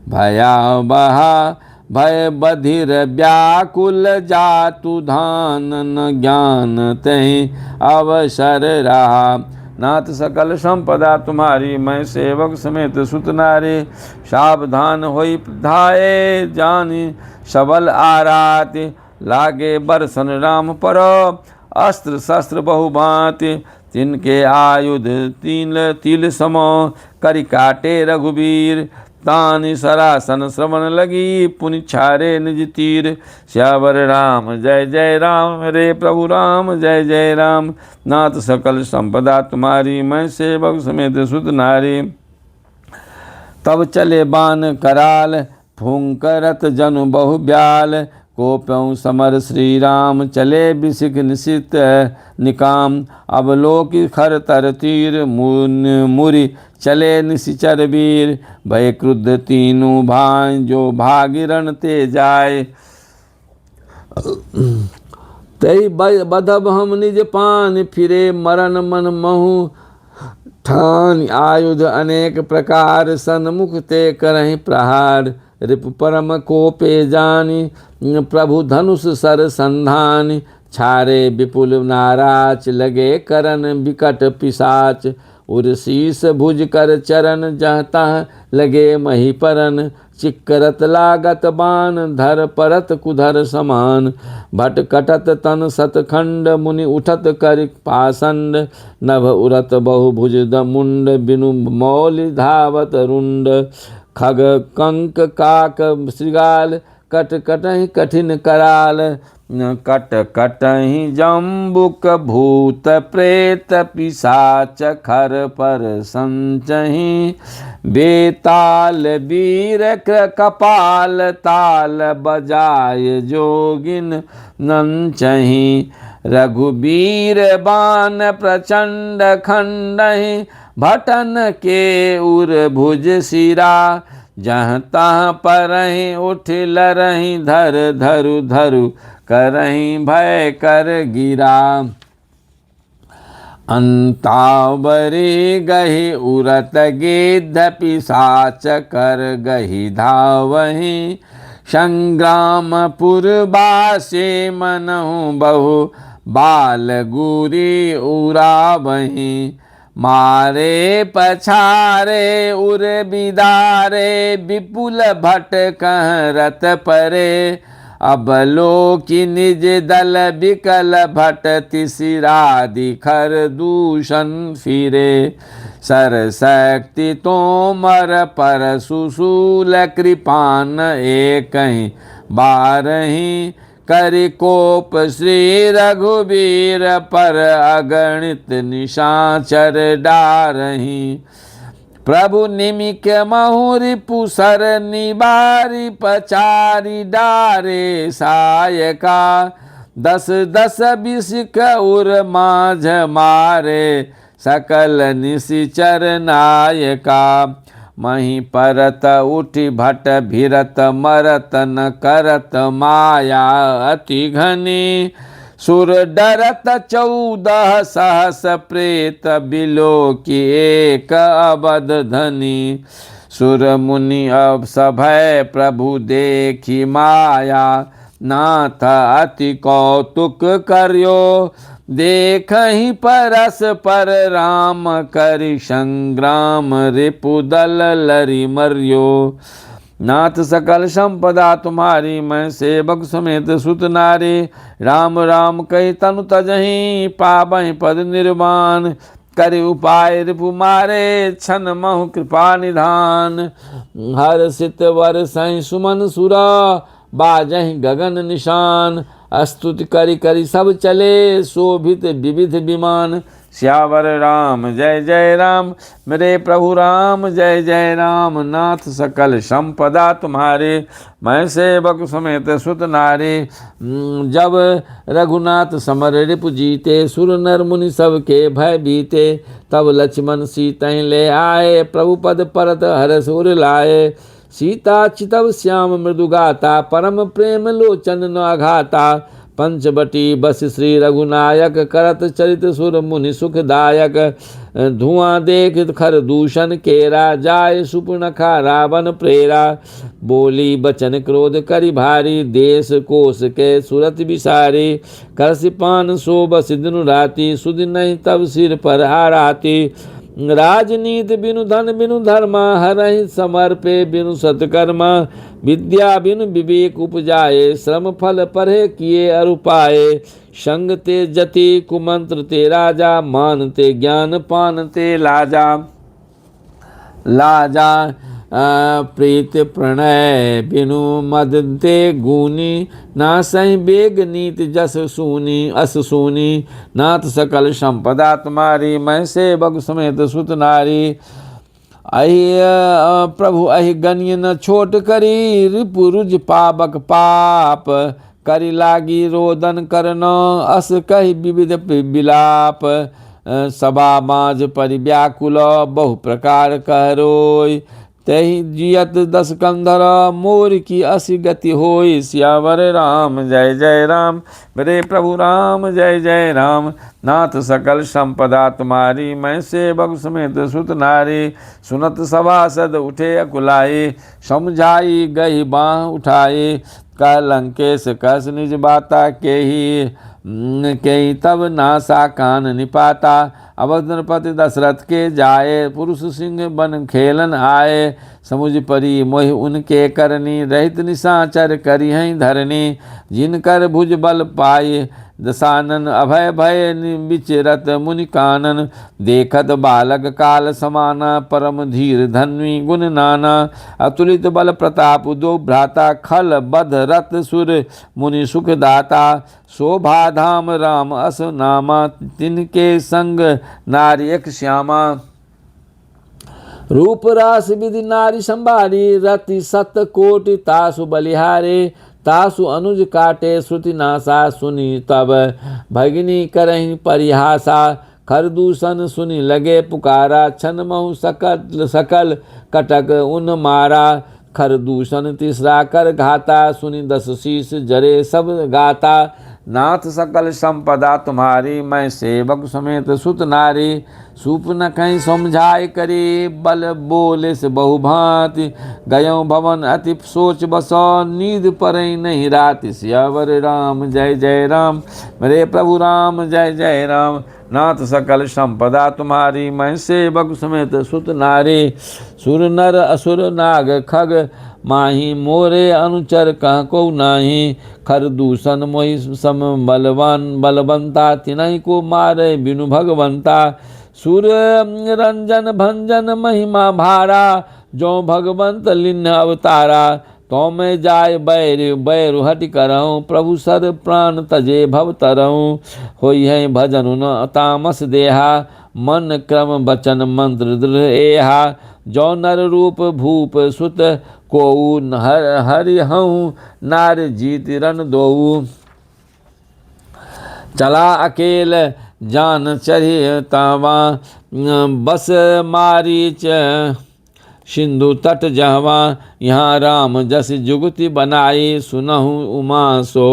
[SPEAKER 1] भयावहा भय बधिर व्याकुल, जातु धान न ज्ञान तहि अवसर रहा। नाथ सकल संपदा तुम्हारी, मैं सेवक समेत सुत नारी। सावधान होई धाये, जानी सबल आराति। लागे बरसन राम पर, अस्त्र शस्त्र बहुभांति। तिनके आयुध तिल सम, करि काटे रघुबीर। तानि सरासन श्रवण लगी, पुनि छारे निज तीर। श्यावर राम जय जय राम, रे प्रभु राम जय जय राम। नाथ सकल संपदा तुम्हारी, मैं सेवक समेत सुत नारी। तब चले बान कराल, फूंकरत जनु बहु ब्याल। कोप्यों समर श्री राम, चले बिसिक निशित निकाम। अवलोकि खर तर तीर, मुरि चले निशिचर वीर। भय क्रुद्ध तीनों भाई, जो भागिरण ते जाय। तई बधब हम निज पान, फिरे मरण मन महु ठान। आयुध अनेक प्रकार, सन्मुख ते करहि प्रहार। रिपु परम कोपे जानि, प्रभु धनुष सर संधान। छारे विपुल नाराच, लगे करन विकट पिशाच। उर्शीस भुज कर चरण, जह तह लगे मही परन। चिक्करत लागत बान, धर परत कुधर समान। भट कटत तन सतखंड, मुनि उठत कर पासंड। नभ उरत बहुभुज मुंड, बिनु मौलि धावत रुंड। खग कंक काक श्रृगाल, कट कटहि कठिन कराल। कट कटहि जम्बुक भूत प्रेत, पिशाच खर पर संचहि। बेताल वीर कपाल, ताल बजाय जोगिन नंचहि। रघुबीर बान प्रचंड खंडहि, भटन के उर भुज सिरा। जहाँ तहाँ परहि उठ लरहि, धर धरु धरु करहि भय कर गिरा। अंतावरी गहि उरत गिद्ध, पिशाच कर गहि धावहि। संग्रामपुर बासे मनहु बहु, बाल गुरी उरावहि। मारे पछारे उर बिदारे, विपुल भट कह रत परे। अबलोकि निज दल बिकल भट, तिसिरादि खर दूषण फिरे। सरशक्ति तोमर पर सुशूल, कृपान एकहि बारहि। करिकोप श्री रघुबीर, पर अगणित निशाचर डारहि। प्रभु निमिक महु रिपु सर, निबारी पचारी डारे सायका। दस दस बिसिक उर माझ मारे, सकल निशिचर नायका। मही परत उठि भट भिरत, मरत न करत माया अति घनी। सुर डरत 14 सहस प्रेत, बिलोकि एक अबध धनी। सुर मुनि अब सभय प्रभु देखी माया, नाथ अति कौतुक कर्यो। देखहि परस पर राम, करि संग्राम रिपुदल लरि मर्यो। नाथ सकल संपदा तुम्हारी, मैं सेवक समेत सुत नारी। राम राम कहि तनु तजहि, पाबहि पद निर्वाण। करि उपाय रिपु मारे, छन महु कृपा निधान। हर सित वर सहि सुमन सुरा, बाजहि गगन निशान। स्तुति करि करि सब चले, शोभित विविध विमान। श्यावर राम जय जय राम, मेरे प्रभु राम जय जय राम। नाथ सकल संपदा तुम्हारे, मैं सेवक समेत सुत नारी। जब रघुनाथ समर रिपु जीते, सुर नर मुनि सबके भय बीते। तब लक्ष्मण सीतहि ले आए, प्रभु पद परत हर सुर लाए। सीता चितव श्याम मृदु गाता, परम प्रेम लोचन न अघाता। पंचवटी बस श्री रघुनायक, करत चरित सुर मुनि सुखदायक। धुआं देखित खर दूषण केरा, जाय सुपुनखा रावण प्रेरा। बोली बचन क्रोध करि भारी, देश कोश के सुरत विसारी। करसिपान सो बस दिनु राति, सुधि नहीं तब सिर पर आराती। राजनीति बिनु धन बिनु धर्मा, हरहि समर्पे बिनु सत्कर्मा। विद्या बिनु विवेक उपजाए, श्रम फल पढ़े किए अरुपाए। संग ते जति कुमंत्र ते राजा, मान ते ज्ञान पान ते लाजा। लाजा प्रीत प्रणय बिनु मद ते गुनी, नासहि बेग नीति जस सूनी अस सूनी। नाथ सकल संपदा तुम्हारी, मैं सेवक समेत सुत नारी। अहि प्रभु अहि गण्य न छोट करी, रिपु रुज पावक पाप। करि लागी रोदन करन अस कहि विविध विलाप। सभा माझ परि व्याकुल बहु प्रकार कह रोय। तहि जियत दस कंधर मोर की असी गति होय। सियावर राम जय जय राम, मेरे प्रभु राम जय जय राम। नाथ सकल संपदा तुम्हारी, मैं सेवक समेत सुत नारी। सुनत सभासद उठे अकुलाए, समझाई गई बाँह उठाए। कह लंकेश कस निज बाता के तब नासा कान निपाता। अवधनपति दशरथ के जाए, पुरुष सिंह बन खेलन आए। समुझ परी मोहि उनके करनी, रहित निशाचर करी हैं धरनी। जिनकर भुज बल पाए दसानन, अभय भय विचरत मुनि कानन। देखत बालक काल समाना, परम धीर धन्वी गुण नाना। अतुलित बल प्रताप दो भ्राता, खल बध रत सुर मुनि सुख दाता। शोभा धाम राम अस नामा, तिनके संग नारी एक श्यामा। रूप रास विधि नारी संभारी, रति सत कोटि तासु बलिहारे। तासु अनुज काटे श्रुति नासा, सुनी तब भगिनी करहि परिहासा। खरदूषण सुनि लगे पुकारा, छन महु सकल सकल कटक उन मारा। खरदूषण तीसरा कर घाता, सुनि दस शीस जरे सब गाता। नाथ सकल संपदा तुम्हारी, मैं सेवक समेत सुत नारी। सूप न कहीं समझाए करे, बल बोले से बहुभांति। गयों भवन अति सोच बसो, नींद पड़े नहीं रात। सियावर राम जय जय राम, मेरे प्रभु राम जय जय राम। नाथ सकल संपदा तुम्हारी, मैं सेवक समेत सुत नारी। सुर नर असुर नाग खग माही, मोरे अनुचर कह को नाही। खरदूषण मोहि सम बलवान बलवंता, तिनहि को मारे बिनु भगवंता। सुर रंजन भंजन महिमा भारा, जो भगवंत लिन्न अवतारा। तो मैं जाय बैर बैर हटि करऊँ, प्रभु सर प्राण तजे भव तरऊँ। होई है भजन न तामस देहा, मन क्रम बचन मंत्र दृढ़ एहा। जो नर रूप भूप सुत कोऊ, हरि हऊँ नार जीत रन दोऊ। चला अकेल जान चढ़े तावा, बस मारीच सिंधु तट जहवा। यहाँ राम जस जुगति बनाई, सुनहु उमा सो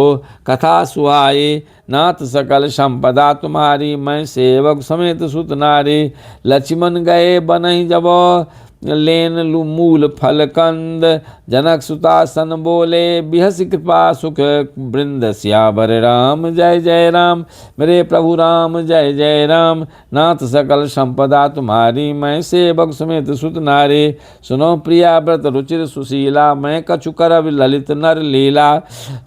[SPEAKER 1] कथा सुहाई। नाथ सकल संपदा तुम्हारी, मैं सेवक समेत सुत नारी। लक्ष्मण गए बनहि जबो, लेन मूल फल कंद। जनक सुता सन बोले, बिहस कृपा सुख वृंद। सियावर राम जय जय राम, मेरे प्रभु राम जय जय राम। नाथ सकल संपदा तुम्हारी, मैं सेवक समेत सुत नारी। सुनो प्रिया व्रत रुचिर सुशीला, मैं कछु करब ललित नर लीला।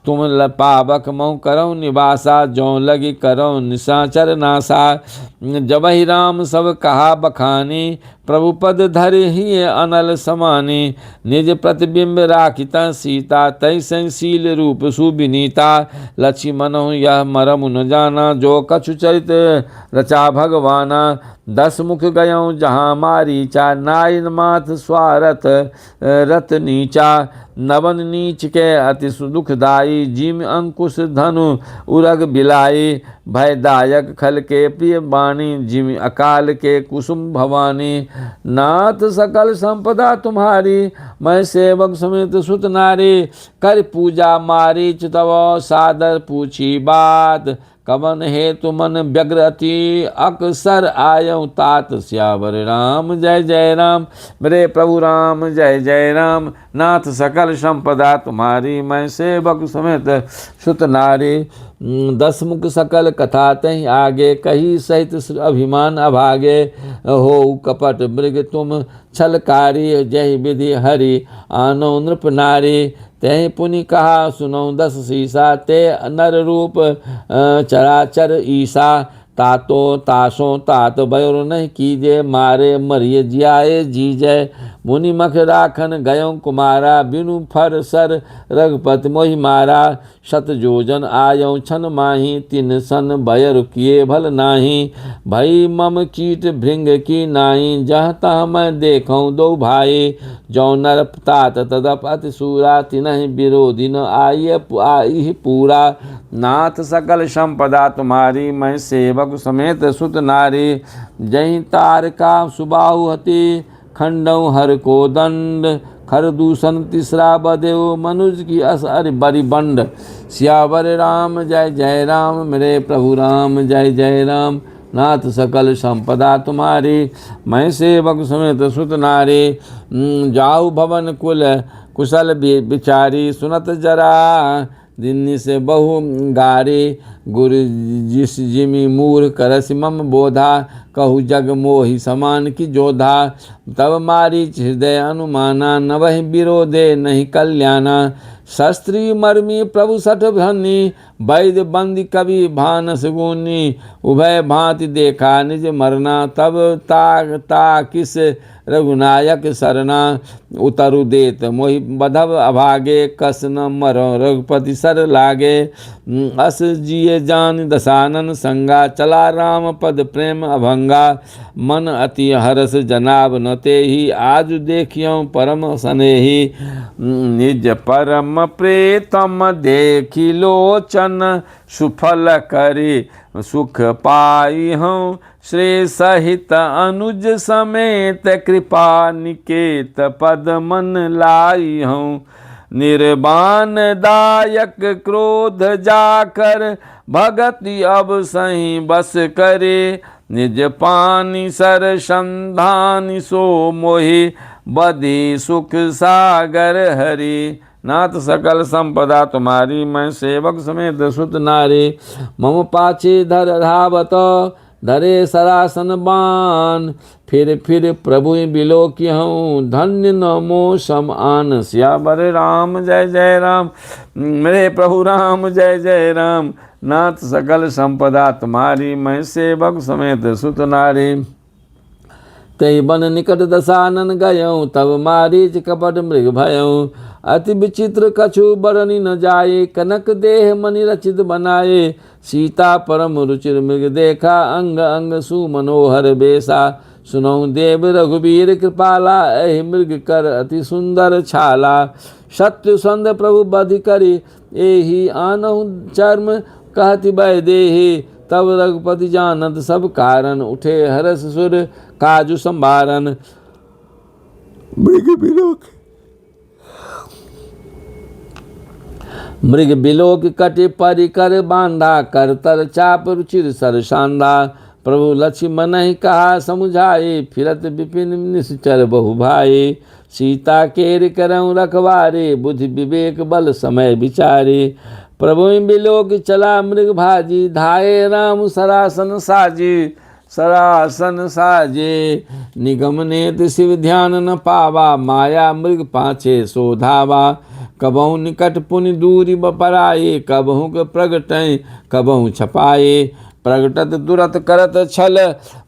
[SPEAKER 1] तुम पावक मऊ करऊ निवासा, जो लगी करऊ निशाचर नासा। जबहि राम सब कहा बखानी, प्रभु पद धर ही अनल समानी। निज प्रतिबिंब राखित सीता, तैसै शील रूप सुविनीता। लक्ष्मण यह मरम न जाना, जो कछु चरित रचा भगवाना। 10 मुख गयों जहाँ मारीचा, नाइन माथ स्वारथ रत नीचा। नवन नीच के अति दुखदाई, जिम अंकुश धनु उरग बिलाई। भयदायक खल के प्रिय बाणी, जिम अकाल के कुसुम भवानी। नाथ सकल संपदा तुम्हारी, मैं सेवक समेत सुत नारी। कर पूजा मारीच तव, सादर पूछी बात। कवन हेतु मन व्यग्र अति, अक्सर आयऊ तात। सियावर राम जय जय राम, मेरे प्रभु राम जय जय राम। नाथ सकल संपदा तुम्हारी, मैं सेवक समेत सुत नारी। 10 मुख सकल कथा तहि आगे, कही सहित अभिमान अभागे। हो कपट मृग तुम छलकारी, जय विधि हरि आनो नृप नारी। तहि पुनि कहा सुनौ 10 शीसा, ते नर रूप चराचर ईसा। तातो तासों तात भयो नहीं कीजे, मारे मरिय जियाए जीजय। मुनि मख राखन गयों कुमारा, बिनु फर सर रघुपति मोहि मारा। शत जोजन आयों छन माही, तिन सन भय रुकिए भल नाही। भई मम कीट भृंग की नाई, जह तह मैं देखूं दो भाई। जौ नर तात तदप अति सूरा, तिनहि विरोधी न आई पूरा। नाथ सकल संपदा तुम्हारी, मैं सेवक समेत सुत नारी। जहीं तारका सुबाहु हति, खंडौ हर को दंड। खर दूषण तीसरा बदेव, मनुज की अस अरि बरि बंड। सियावर राम जय जय राम, मेरे प्रभु राम जय जय राम। नाथ सकल संपदा तुम्हारी, मैं सेवक समेत सुत नारी। जाऊ भवन कुल कुशल बिचारी, सुनत जरा दिन्नी से बहु गारी। गुरु जिस जिमि मूर करसि मम बोधा, कहु जग मोहि समान की जोधा। तब मारीच हृदय अनुमाना, नवहि विरोधे नहीं कल्याणा। शस्त्री मर्मी प्रभु सठ भनी, वैद्य बंदी कवि भानस गुनी। उभय भांति देखा निज मरना, तब ता किस रघुनायक सरना। उतरु देत मोहि बधव अभागे, कस न मरो रघुपति सर लागे। अस जिये जान दसानन संगा, चला राम पद प्रेम अभंगा। मन अति हरस जनाब न तेहि, आज देखियों परम सनेहि। निज परम प्रीतम देखी लोचन, सुफल करी सुख पाई हूँ। श्री सहित अनुज समेत, कृपा निकेत पद मन लाई हूँ। निर्वाण दायक क्रोध जाकर, भगति अब सही बस करे। निज पानी सर संधानी, सो मोहि बधी सुख सागर हरि। नाथ सकल संपदा तुम्हारी, मैं सेवक समेत सुत नारी। मम पाछे धर धावत, धरे सरासन बान। फिर प्रभु बिलोकिहूँ, धन्य नमो समान। सियावर राम जय जय राम, मेरे प्रभु राम जय जय राम। नाथ सकल संपदा तुम्हारी, मैं सेवक समेत सुत नारी। तई बन निकट दसानन गयऊँ, तब मारीच कपट मृग भयऊँ। अति विचित्र कछु बरनी न जाए, कनक देह मणि रचित बनाए। सीता परम रुचिर मृग देखा, अंग अंग सुमनोहर बेसा। सुनौ देव रघुबीर कृपाला, एहि मृग कर अति सुंदर छाला। सत्य संध प्रभु बधि करी, एहि आनहु चर्म कहति वैदेही। तब रघुपति जानत सब कारण, उठे हरस सुर काजु संभारन। मृग बिलोक कटि परिकर बांधा, करतर चाप रुचिर सर सांधा। प्रभु लक्ष्मण ही कहा समुझाए, फिरत विपिन निश्चर बहु भाई। सीता केर करऊँ रखवारे, बुद्धि विवेक बल समय विचारे। प्रभु बिलोक चला मृग भाजी, धाये राम सरासन साजी। सरासन साजे निगम नेत शिव ध्यान न पावा, माया मृग पाछे शोधावा। कबहु निकट पुनि दूरी बपराए, कबहु प्रगटय कबहु छपाए। प्रगटत दुरत करत छल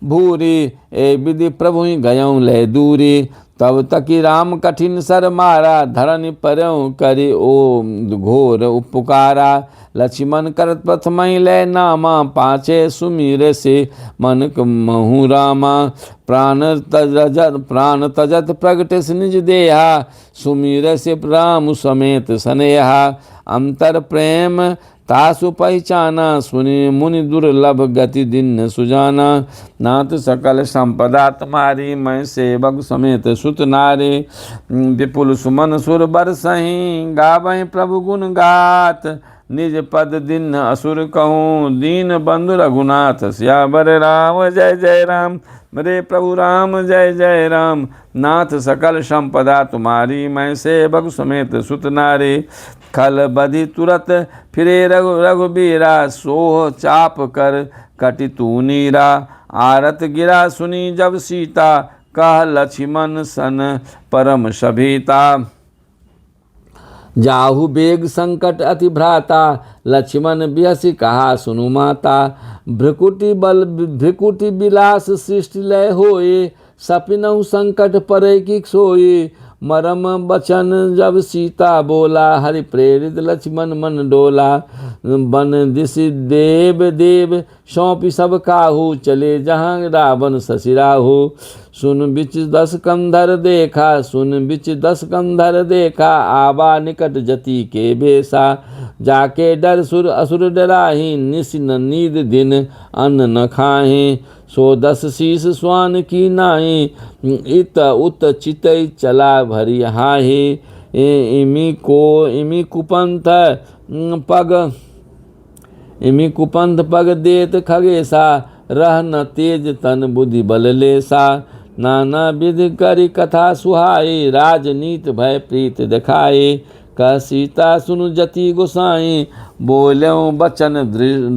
[SPEAKER 1] भूरी, ए विधि प्रभु गयऊँ ले दूरी। तब तकी राम कठिन सर मारा, धरनि परऊँ करि ओ घोर उपकारा। लक्ष्मण करत प्रथमहि ले नामा, पाछे सुमिर से मन महु रामा। प्राण तजत प्रगट निज देहा, सुमिर से राम समेत स्नेहा। अंतर प्रेम तासु पहचाना, सुनि मुनि दुर्लभ गति दिन सुजाना। नाथ सकल संपदा तुम्हारी, मैं सेवक समेत सुत नारी। विपुल सुमन सुर बरसहीं, गावहीं प्रभु गुण गात। निज पद दिन असुर कहूँ, दीन बंधु रघुनाथ। सियावर राम जय जय राम, मेरे प्रभु राम जय जय राम। नाथ सकल संपदा तुम्हारी, मैं सेवक समेत सुत नारी। खल बधि तुरत फिरे रघुबीरा, सोह चाप कर कटि तू नीरा। आरत गिरा सुनी जब सीता, कह लक्ष्मण सन परम सभीता। जाहु बेग संकट अति भ्राता, लक्ष्मण बिहसी कहा सुनु माता, भ्रिकुटी बिलास सृष्टि लय होए, सपिनहु संकट परे की सोए। मरम बचन जब सीता बोला, हरि प्रेरित लक्ष्मण मन डोला। बन दिशि देव देव सौंपी सब काहू, चले जहाँ रावण ससिराहू। सुन बिच 10 कंधर देखा, सुन बिच 10 कंधर देखा, आबा निकट जति के बेसा। जाके डर सुर असुर डराही, निस न नींद दिन अन्न न खाहे। सो 10 शीस स्वान की नाई, इत उत चितई चला भरी हाहे। इमी कुपंथ पग देत खगेसा, रह न तेज तन बुद्धि बल लेसा। नाना विधि करी कथा सुहाई, राजनीत भय प्रीत दिखाए। कह सीता सुनु जति गोसाई, बोल्यों बचन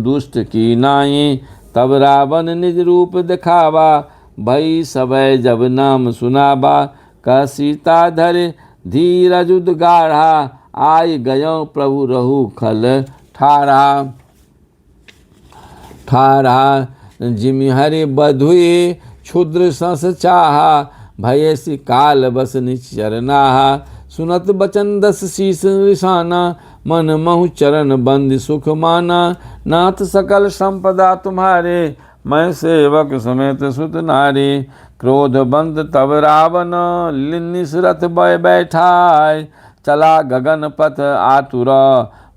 [SPEAKER 1] दुष्ट की नाई। तब रावण निज रूप दिखावा, भई सभय जब नाम सुनावा। कह सीता धरे धीरज गाढ़ा, आय गयो प्रभु रहु खल ठारा। जिमि हरि बधुए क्षुद्र सस चाहा, भयसि काल बस निश्चर नाहा। सुनत बचन 10 शीस रिसाना, मन महु चरण बंद सुख माना। नाथ सकल संपदा तुम्हारे, मैं सेवक समेत सुत नारी। क्रोध बंद तब रावण, लिन्निस रथ बय बैठाय। चला गगन पथ आतुर,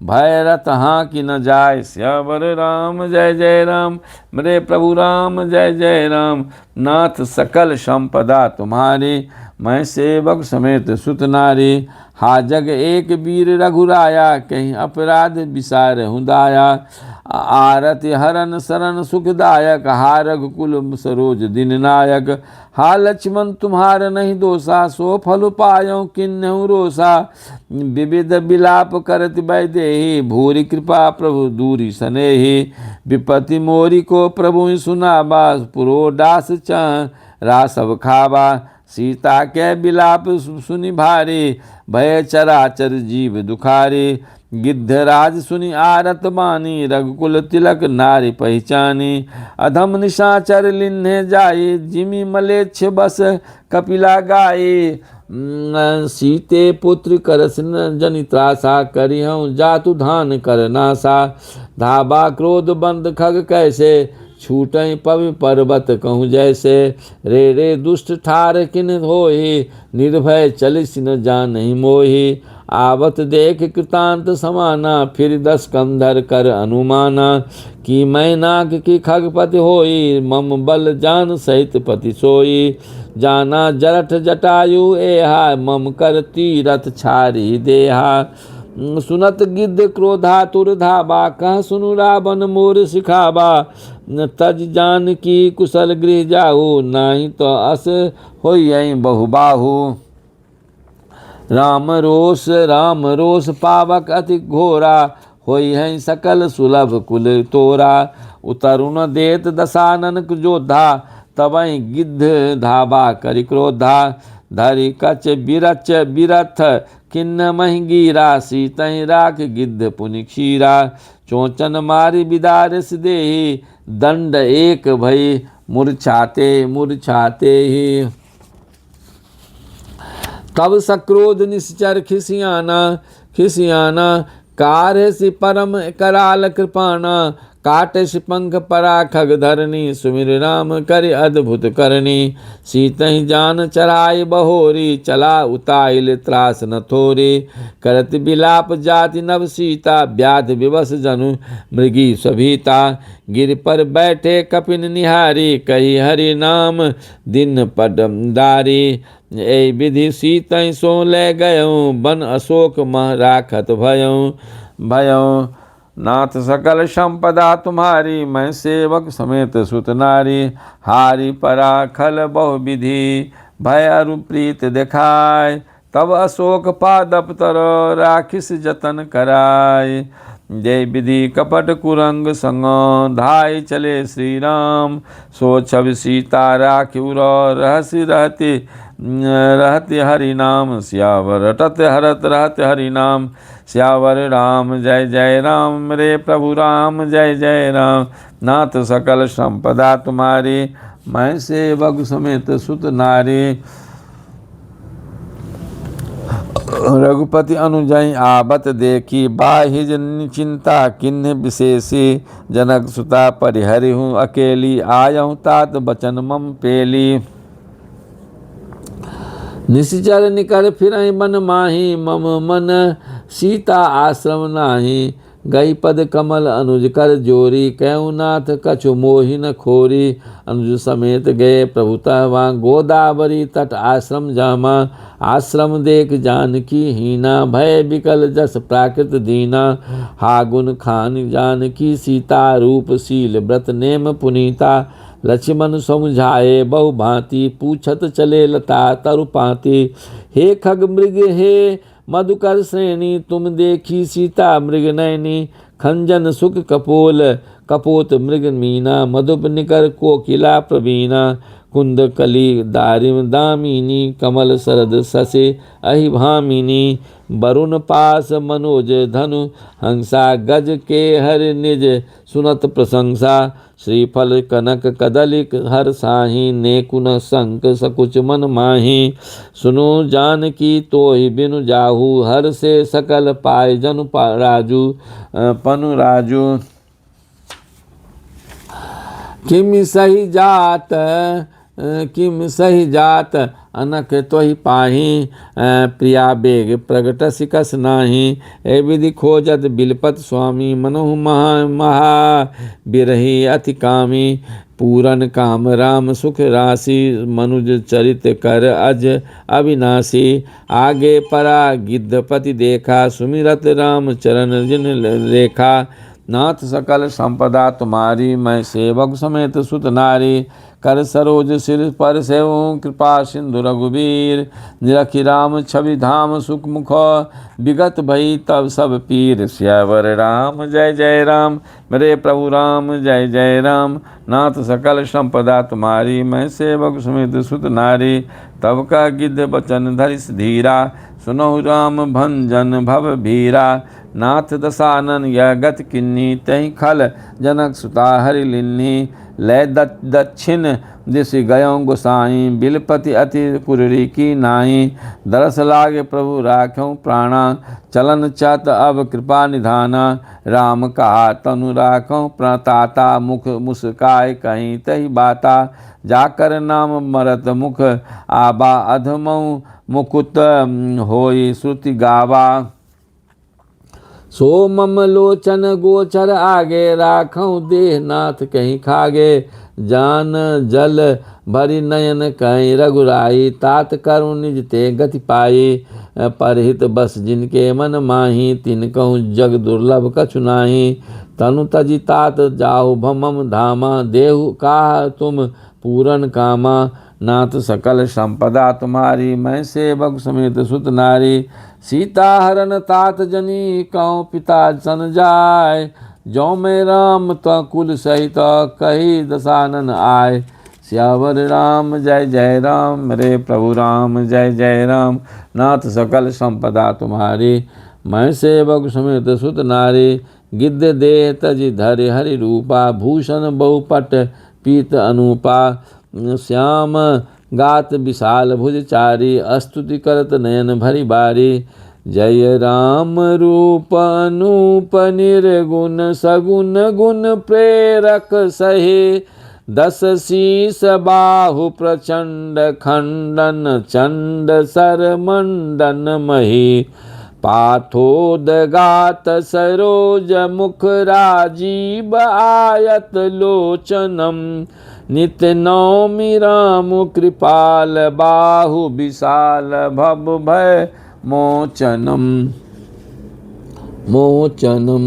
[SPEAKER 1] भय रथ हाँ कि न जाय। स्यावर राम जय जय राम, मेरे प्रभु राम जय जय राम। नाथ सकल संपदा तुम्हारी, मैं सेवक समेत सुत नारी। हा जग एक वीर रघुराया, कहीं अपराध विसार हुदाया। आरति हरन शरण सुखदायक, हा रघुकुल सरोज दिन नायक। हा लक्ष्मण तुम्हार नहीं दोषा, सो फल पायो किन्हु रोषा। विविध विलाप करत वैदेही, भूरि कृपा प्रभु दूरी सनेही। विपति मोरी को प्रभु सुनावा, पुरोडास रासव खावा। सीता के विलाप सुनि भारी, भय चराचर जीव दुखारी। गिद्धराज सुनि आरत बानी, रघुकुल तिलक नारी पहचानी। अधम निशाचर लिन्हे जाए, जिमि मलेच्छ बस कपिला गाये। सीते पुत्र करस जनि त्रासा, करिहं जातु धान कर नासा। धाबा क्रोध बंद खग कैसे, छूटई पवि पर्वत कहूँ जैसे। रे दुष्ट ठार किन होहि, निर्भय चलिस न जानहि मोहि। आवत देख कृतांत समाना, फिर 10 कंधर कर अनुमाना। कि मैं नाग की खगपति होई, मम बल जान सहित पति सोई। जाना जरठ जटायु एहा, मम कर तीरथ छारी देहा। सुनत गिद्ध क्रोधातुर धाबा, कह सुनु रावण मोर सिखाबा। तज जान की कुशल गृह जाहु, नाही तो अस होई बहुबाहु। राम रोष पावक अति घोरा, होई है सकल सुलभ कुल तोरा। उतरुण देत दशानन जोधा, तबई गिद्ध धाबा करि क्रोधा। धरि कच बिरथ किन्न महि गिरा, सीतहि राख गिद्ध पुनि क्षीरा। चोचन मारी बिदारस देहि, दंड एक भई मूर्छाते ही। तब सक्रोध निश्चर खिसियाना, कारसि परम कराल कृपाना। काटसि पंख परा खग धरनी, सुमिर राम करि अद्भुत करनी। सीतहि जान चराय बहोरी, चला उताइल त्रास न थोरी। करत बिलाप जाति नव सीता, व्याध विवश जनु मृगी सभीता। गिर पर बैठे कपिन निहारी, कही हरि नाम दिन पदमदारी। ए विधि सीतहि सो ले गयऊँ, बन अशोक मह राखत भयऊँ। नाथ सकल संपदा तुम्हारी, मैं सेवक समेत सुत नारी। हारी परा खल बहु विधि, भय अरु प्रीत दिखाय। तब अशोक पादप तर, राखिस जतन कराय। जय विधि कपट कुरंग संग धाय चले श्री राम। सो छवि सीता राखिउर रहस्य रहते हरि नाम। सियावर रटत हरत रहते हरि नाम। सियावर राम जय जय राम, मेरे प्रभु राम जय जय राम। नाथ सकल संपदा तुम्हारी, मैं सेवक समेत सुत नारी। रघुपति अनुजय आवत देखी, बाहिज चिंता किन्ह विशेषी। जनक सुता परिहरिहूँ अकेली, आयहूँ तात बचन मम पेली। निशिचर निकर फिरहि बन माही, मम मन सीता आश्रम नाही। गई पद कमल अनुज कर जोरी, कहूँ नाथ कछु मोहि न खोरी। अनुज समेत गए प्रभुता वहाँ, गोदावरी तट आश्रम जामा। आश्रम देख जानकी हीना, भय विकल जस प्राकृत दीना। हा गुण खान जानकी सीता, रूप शील व्रत नेम पुनीता। लक्ष्मण समझाए बहु भांति, पूछत चले लता तरु पाती। हे खग मृग हे मधुकर श्रेणी, तुम देखी सीता मृग नयनी। खंजन सुख कपोल कपोत मृग मीना, मधुप निकर कोकिला प्रवीणा। कुंद कली दारिम दामिनी, कमल सरद ससे अहि भामिनी। वरुण पास मनोज धनु, हंसा गज के हर निज सुनत प्रशंसा। श्रीफल कनक कदलिक हर साही, नेकुन संक सकुच मन माही। सुनो जानकी तोहि बिनु जाहू, हर से सकल पाय जनु राजू पनु राजू। किम सही जात अनक तोहि पाही, प्रिया बेग प्रगट सिकस नाही। ए विधि खोजत बिलपत स्वामी, मनहु महा बिरही अति कामी। पूरन काम राम सुख राशि, मनुज चरित कर अज अविनाशी। आगे परा गिद्धपति देखा, सुमिरत राम चरण जिन रेखा। नाथ सकल संपदा तुम्हारी, मैं सेवक समेत सुत नारी। कर सरोज सिर पर सेवूँ, कृपा सिंधु रघुबीर। निरखि राम छवि धाम सुख मुख, विगत भई तब सब पीर। सियावर राम जय जय राम, मेरे प्रभु राम जय जय राम। नाथ सकल संपदा तुम्हारी, मैं सेवक समेत सुत नारी। तब का गिद्ध बचन धरिस धीरा, सुनहु राम भंजन भव भीरा। नाथ दसानन यह गत किन्नी, तहि खल जनक सुता हरि लिन्नी। लय दक्षिण दिश गयों गोसाई, बिलपति अति कुररी की नाई। दरस लागे प्रभु राख्यों प्राणा, चलन चत अब कृपा निधाना। राम कहा तनु राखों प्रताता, मुख मुस्काय कहीं तही बाता। जाकर नाम मरत मुख आबा, अधमऊ मुकुत होई श्रुति गावा। सो मम लोचन गोचर आगे, राखऊँ देह नाथ कहीं खागे। जान जल भरी नयन कहीं रघुराई, तात करुण निज ते गति पाई। परहित बस जिनके मन माही, तिन कहूँ जग दुर्लभ कछु नाही। तनु तजि तात जाहु भमम धामा, देहु काह तुम पूरन कामा। नाथ सकल संपदा तुम्हारी, मैं सेवक समेत सुत नारी। सीता हरन तात जनी, कहूँ पिता सन जाय। जो मैं राम तो कुल सहित, कही दसानन आय। सियावर राम जय जय राम, मेरे प्रभु राम जय जय राम। नाथ सकल संपदा तुम्हारी, मैं सेवक समेत सुत नारी। गिद्ध देह तजि धरि हरि रूपा, भूषण बहुपट पीत अनूपा। श्याम गात विशाल भुजचारी, स्तुति करत नयन भरी बारी। जय राम रूप अनूप निर्गुण, सगुण गुण प्रेरक सहे। दस शीस बाहु प्रचंड, खंडन चंड सर मंडन मही। पाथोदगात सरोज मुख, राजीव आयत लोचनम। नित्य नौमि राम कृपाल, बाहु विशाल भव भय मोचनम मोचनम।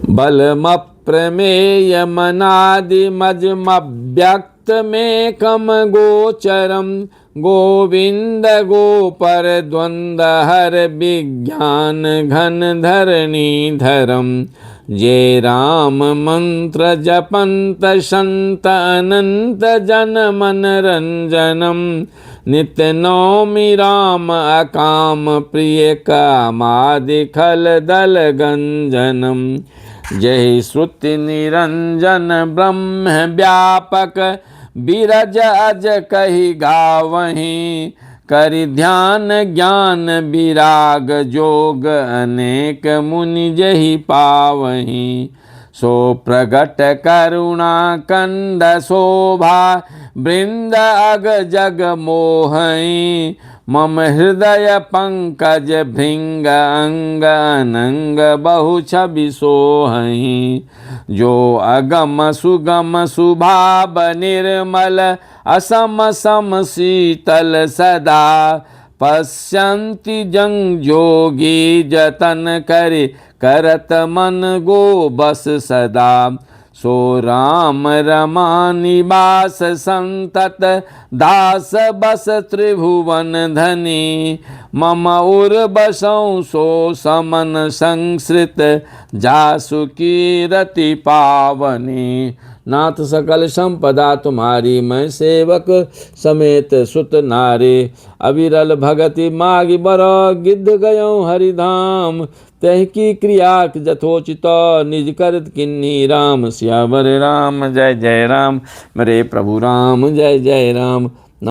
[SPEAKER 1] बलम प्रमेय मनादि मजमव्यक्त में कम गोचरम। गोविंद गोपर द्वंद्व हर विज्ञान घन धरणी धरम। जय राम मंत्र जपंत संत अनंत जन मन रंजनम। नित्य नौमि राम अकाम प्रिय कामादि खल दल गंजनम। जय श्रुति निरंजन ब्रह्म व्यापक बिरज अज कहि गावहीं। करि ध्यान ज्ञान विराग जोग अनेक मुनि जहि पावहीं। सो प्रगट करुणा कंद शोभा वृंद अग जग मोहई। मम हृदय पंकज भृंग अंग अनंग बहु छवि सोहई। जो अगम सुगम सुभाव निर्मल असम सम शीतल सदा। पश्यन्ति जंग जोगी जतन करे करत मन गो बस सदा। सो राम रमा निवास संतत दास बस त्रिभुवन धनी। मम उर बसौ सो समन संसृत जासु कीरति पावनी। नाथ सकल संपदा तुम्हारी मैं सेवक समेत सुत नारी। अविरल भगति मागी बर गिद्ध गयो हरिधाम। तह की क्रिया जथोचित निज करत किन्नी राम। सियावर राम जय जय राम, मेरे प्रभु राम जय जय राम।